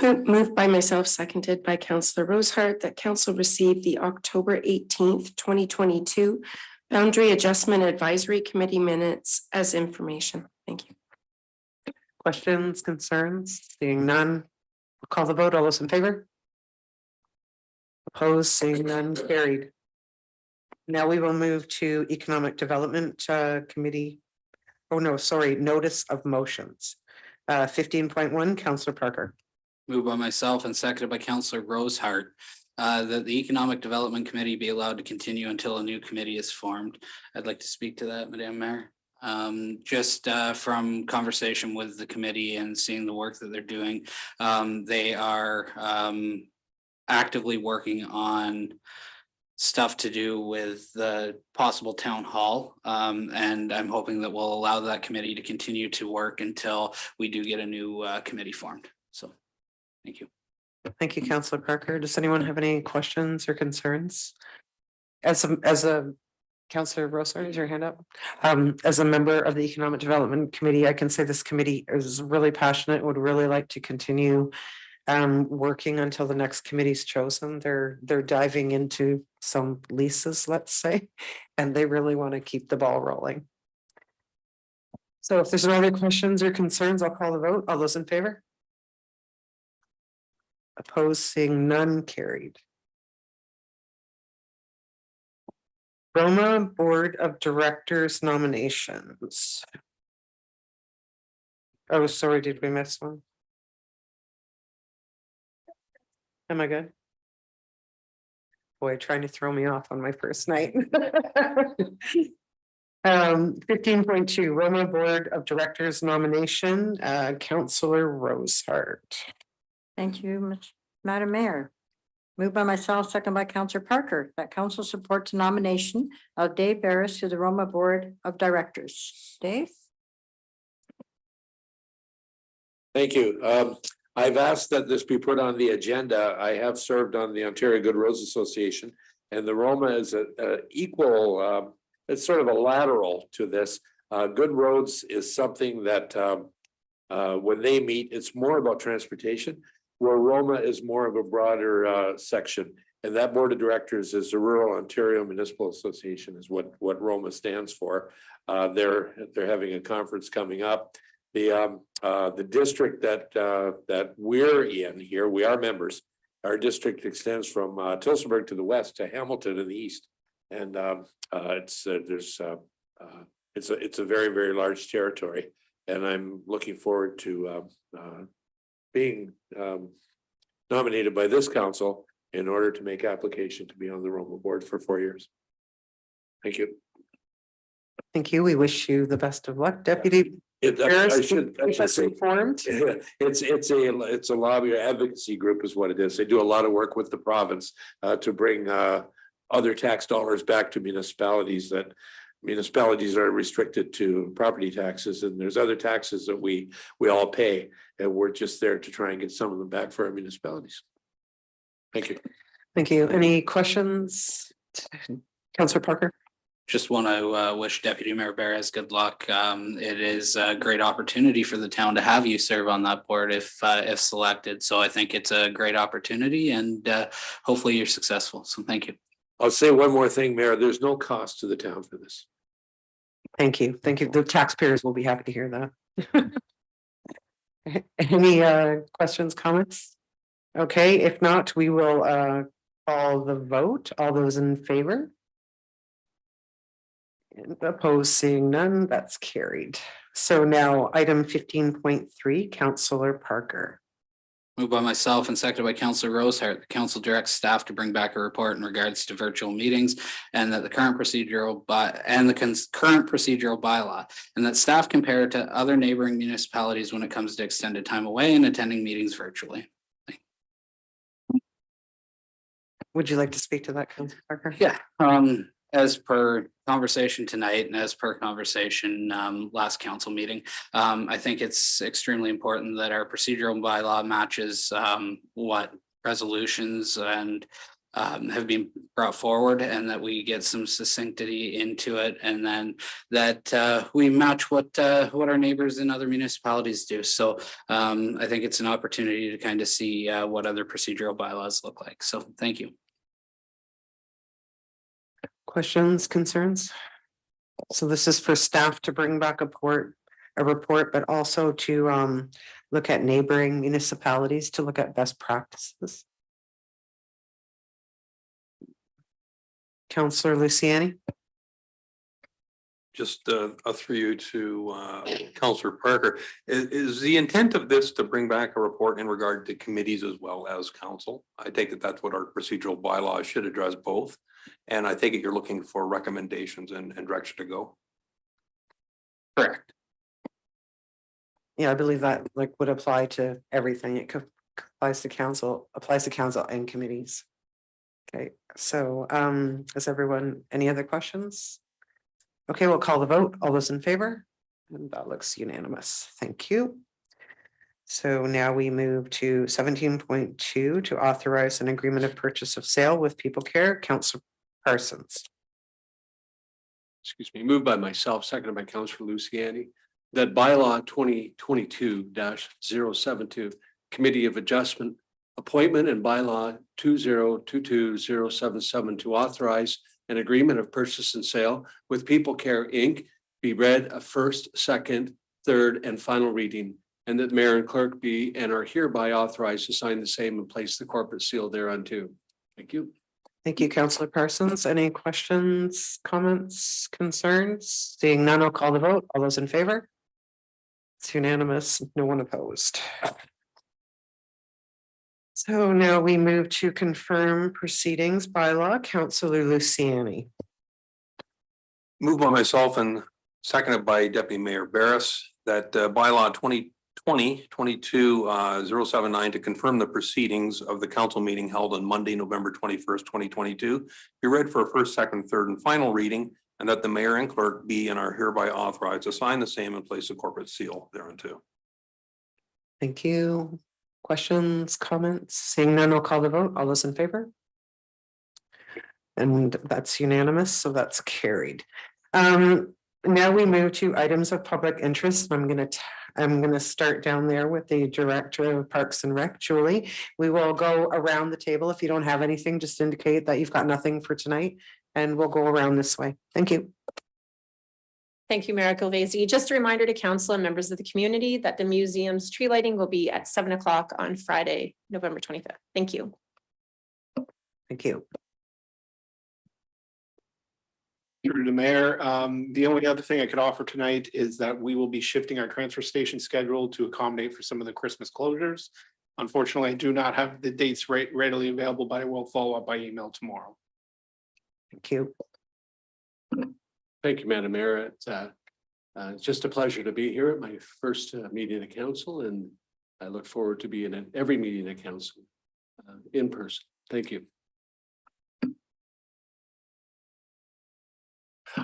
Moved by myself, seconded by Councillor Rosehart, that council received the October 18th, 2022 Boundary Adjustment Advisory Committee minutes as information. Thank you. Questions, concerns? Seeing none, I'll call the vote. All those in favor? Opposed, seeing none, carried. Now we will move to Economic Development Committee. Oh, no, sorry, notice of motions. 15.1, Councillor Parker. Moved by myself and seconded by Councillor Rosehart, that the Economic Development Committee be allowed to continue until a new committee is formed. I'd like to speak to that, Madam Mayor. Just from conversation with the committee and seeing the work that they're doing, they are actively working on stuff to do with the possible town hall. And I'm hoping that we'll allow that committee to continue to work until we do get a new committee formed. So Thank you. Thank you, Councillor Parker. Does anyone have any questions or concerns? As a Councillor Rosar, is your hand up? As a member of the Economic Development Committee, I can say this committee is really passionate, would really like to continue working until the next committee's chosen. They're diving into some leases, let's say, and they really want to keep the ball rolling. So if there's no other questions or concerns, I'll call the vote. All those in favor? Opposed, seeing none, carried. Roma Board of Directors nominations. Oh, sorry, did we miss one? Am I good? Boy, trying to throw me off on my first night. 15.2 Roma Board of Directors nomination, Councillor Rosehart. Thank you, Madam Mayor. Moved by myself, second by Councillor Parker, that council supports nomination of Dave Barris to the Roma Board of Directors. Dave? Thank you. I've asked that this be put on the agenda. I have served on the Ontario Good Roads Association, and the Roma is a equal, it's sort of a lateral to this. Good Roads is something that when they meet, it's more about transportation, where Roma is more of a broader section. And that board of directors is the Rural Ontario Municipal Association is what Roma stands for. They're having a conference coming up. The district that we're in here, we are members. Our district extends from Tillsonburg to the west to Hamilton in the east. And it's a very, very large territory. And I'm looking forward to being nominated by this council in order to make application to be on the Roma board for 4 years. Thank you. Thank you. We wish you the best of luck, Deputy. I should say, informed. it's a lobby advocacy group is what it is. They do a lot of work with the province to bring other tax dollars back to municipalities that municipalities are restricted to property taxes, and there's other taxes that we all pay, and we're just there to try and get some of them back for our municipalities. Thank you. Thank you. Any questions? Councillor Parker? Just want to wish Deputy Mayor Barres good luck. It is a great opportunity for the town to have you serve on that board if selected. So I think it's a great opportunity, and hopefully you're successful. So thank you. I'll say one more thing, Mayor. There's no cost to the town for this. Thank you. Thank you. The taxpayers will be happy to hear that. Any questions, comments? Okay, if not, we will call the vote. All those in favor? And opposed, seeing none, that's carried. So now item 15.3, Councillor Parker. Moved by myself and seconded by Councillor Rosehart. The council directs staff to bring back a report in regards to virtual meetings, and that the current procedural current procedural bylaw, and that staff compare it to other neighboring municipalities when it comes to extended time away and attending meetings virtually. Would you like to speak to that, Councillor Parker? Yeah, as per conversation tonight and as per conversation last council meeting, I think it's extremely important that our procedural bylaw matches what resolutions and have been brought forward, and that we get some succinctity into it, and then that we match what our neighbors in other municipalities do. So I think it's an opportunity to kind of see what other procedural bylaws look like. So thank you. Questions, concerns? So this is for staff to bring back a report, but also to look at neighboring municipalities to look at best practices. Councillor Luciani? Just through you to Councillor Parker. Is the intent of this to bring back a report in regard to committees as well as council? I take it that's what our procedural bylaw should address both. And I take it you're looking for recommendations and direction to go. Correct. Yeah, I believe that would apply to everything. It applies to council and committees. Okay, so is everyone, any other questions? Okay, we'll call the vote. All those in favor? And that looks unanimous. Thank you. So now we move to 17.2 to authorize an agreement of purchase of sale with People Care. Councillor Parsons. Excuse me, moved by myself, seconded by Councillor Luciani, that bylaw 2022-072, Committee of Adjustment, appointment, and bylaw 2022-077 to authorize an agreement of purchase and sale with People Care Inc. be read a first, second, third, and final reading, and that mayor and clerk be and are hereby authorized to sign the same and place the corporate seal thereunto. Thank you. Thank you, Councillor Parsons. Any questions, comments, concerns? Seeing none, I'll call the vote. All those in favor? It's unanimous, no one opposed. So now we move to confirm proceedings bylaw. Councillor Luciani. Moved by myself and seconded by Deputy Mayor Barris that bylaw 2020-22-079 to confirm the proceedings of the council meeting held on Monday, November 21st, 2022, be read for a first, second, third, and final reading, and that the mayor and clerk be and are hereby authorized to sign the same and place a corporate seal thereunto. Thank you. Questions, comments? Seeing none, I'll call the vote. All those in favor? And that's unanimous, so that's carried. Now we move to items of public interest. I'm gonna start down there with the Director of Parks and Rec, Julie. We will go around the table. If you don't have anything, just indicate that you've got nothing for tonight, and we'll go around this way. Thank you. Thank you, Mayor Gilvezi. Just a reminder to council and members of the community that the museum's tree lighting will be at 7 o'clock on Friday, November 25th. Thank you. Thank you. Through the mayor, the only other thing I could offer tonight is that we will be shifting our transfer station schedule to accommodate for some of the Christmas closures. Unfortunately, I do not have the dates readily available, but I will follow up by email tomorrow. Thank you. Thank you, Madam Mayor. It's just a pleasure to be here at my first meeting of council, and I look forward to being at every meeting of council in person. Thank you.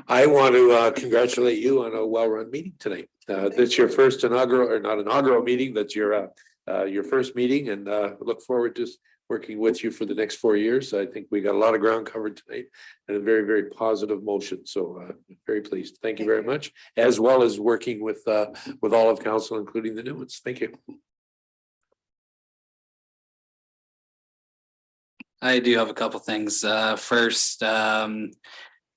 I want to congratulate you on a well-run meeting tonight. That's your first inaugural, or not inaugural meeting, that's your first meeting, and look forward to working with you for the next 4 years. I think we got a lot of ground covered tonight and a very, very positive motion. So very pleased. Thank you very much, as well as working with all of council, including the new ones. Thank you. I do have a couple things. First,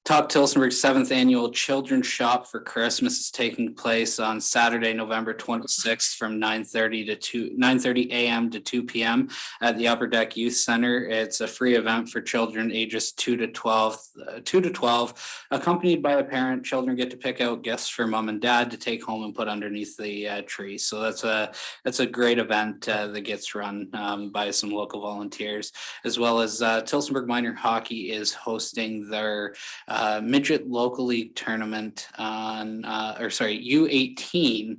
Top Tillsonburg 7th Annual Children's Shop for Christmas is taking place on Saturday, November 26th from 9:30 a.m. to 2 p.m. at the Upper Deck Youth Center. It's a free event for children ages 2 to 12, accompanied by a parent. Children get to pick out gifts for mom and dad to take home and put underneath the tree. So that's a great event that gets run by some local volunteers, as well as Tillsonburg Minor Hockey is hosting their midget local league tournament on U18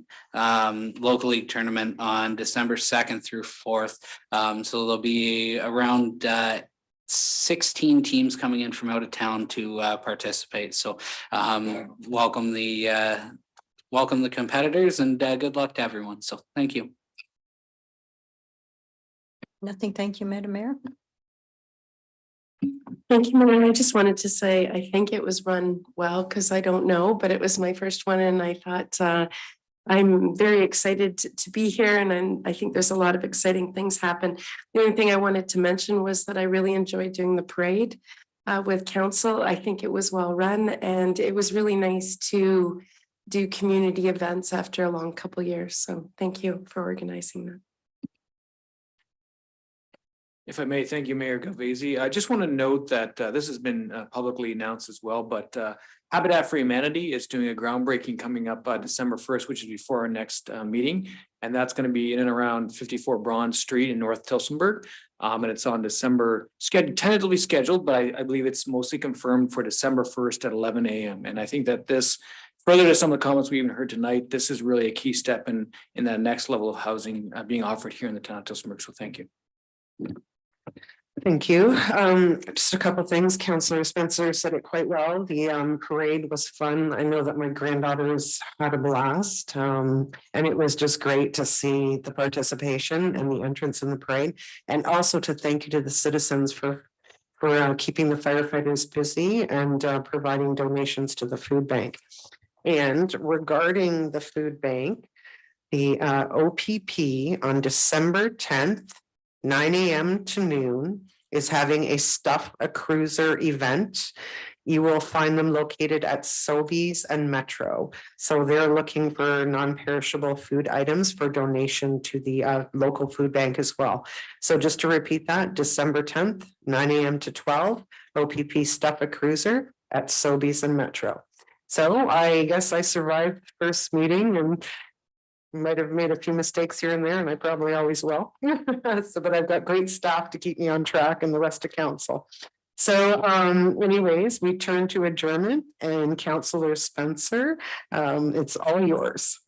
local league tournament on December 2nd through 4th. So there'll be around 16 teams coming in from out of town to participate. So welcome the competitors, and good luck to everyone. So thank you. Nothing. Thank you, Madam Mayor. Thank you, Mayor. I just wanted to say, I think it was run well, because I don't know, but it was my first one, and I thought I'm very excited to be here, and I think there's a lot of exciting things happen. The only thing I wanted to mention was that I really enjoyed doing the parade with council. I think it was well run, and it was really nice to do community events after a long couple of years. So thank you for organizing that. If I may, thank you, Mayor Gilvezi. I just want to note that this has been publicly announced as well, but Habitat for Humanity is doing a groundbreaking coming up December 1st, which is before our next meeting. And that's going to be in and around 54 Bronze Street in North Tillsonburg. And it's on December, tentatively scheduled, but I believe it's mostly confirmed for December 1st at 11 a.m. And I think that this, further to some of the comments we even heard tonight, this is really a key step in that next level of housing being offered here in the town of Tillsonburg. So thank you. Thank you. Just a couple things. Councillor Spencer said it quite well. The parade was fun. I know that my granddaughters had a blast. And it was just great to see the participation and the entrance in the parade. And also to thank you to the citizens for keeping the firefighters busy and providing donations to the food bank. And regarding the food bank, the OPP on December 10th, 9 a.m. to noon is having a Stuff a Cruiser event. You will find them located at Sobeys and Metro. So they're looking for non-perishable food items for donation to the local food bank as well. So just to repeat that, December 10th, 9 a.m. to 12, OPP Stuff a Cruiser at Sobeys and Metro. So I guess I survived the first meeting and might have made a few mistakes here and there, and I probably always will. So, but I've got great staff to keep me on track and the rest of council. So anyways, we turn to adjournment and Councillor Spencer, it's all yours.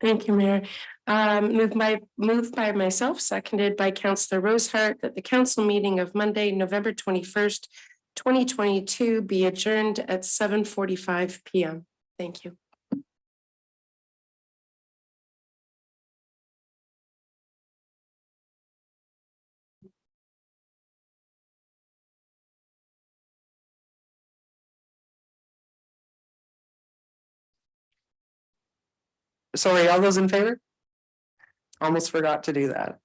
Thank you, Mayor. Moved by myself, seconded by Councillor Rosehart, that the council meeting of Monday, November 21st, 2022 be adjourned at 7:45 p.m. Thank you. Sorry, all those in favor? Almost forgot to do that.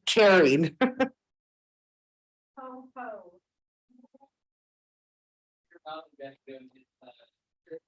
Carried.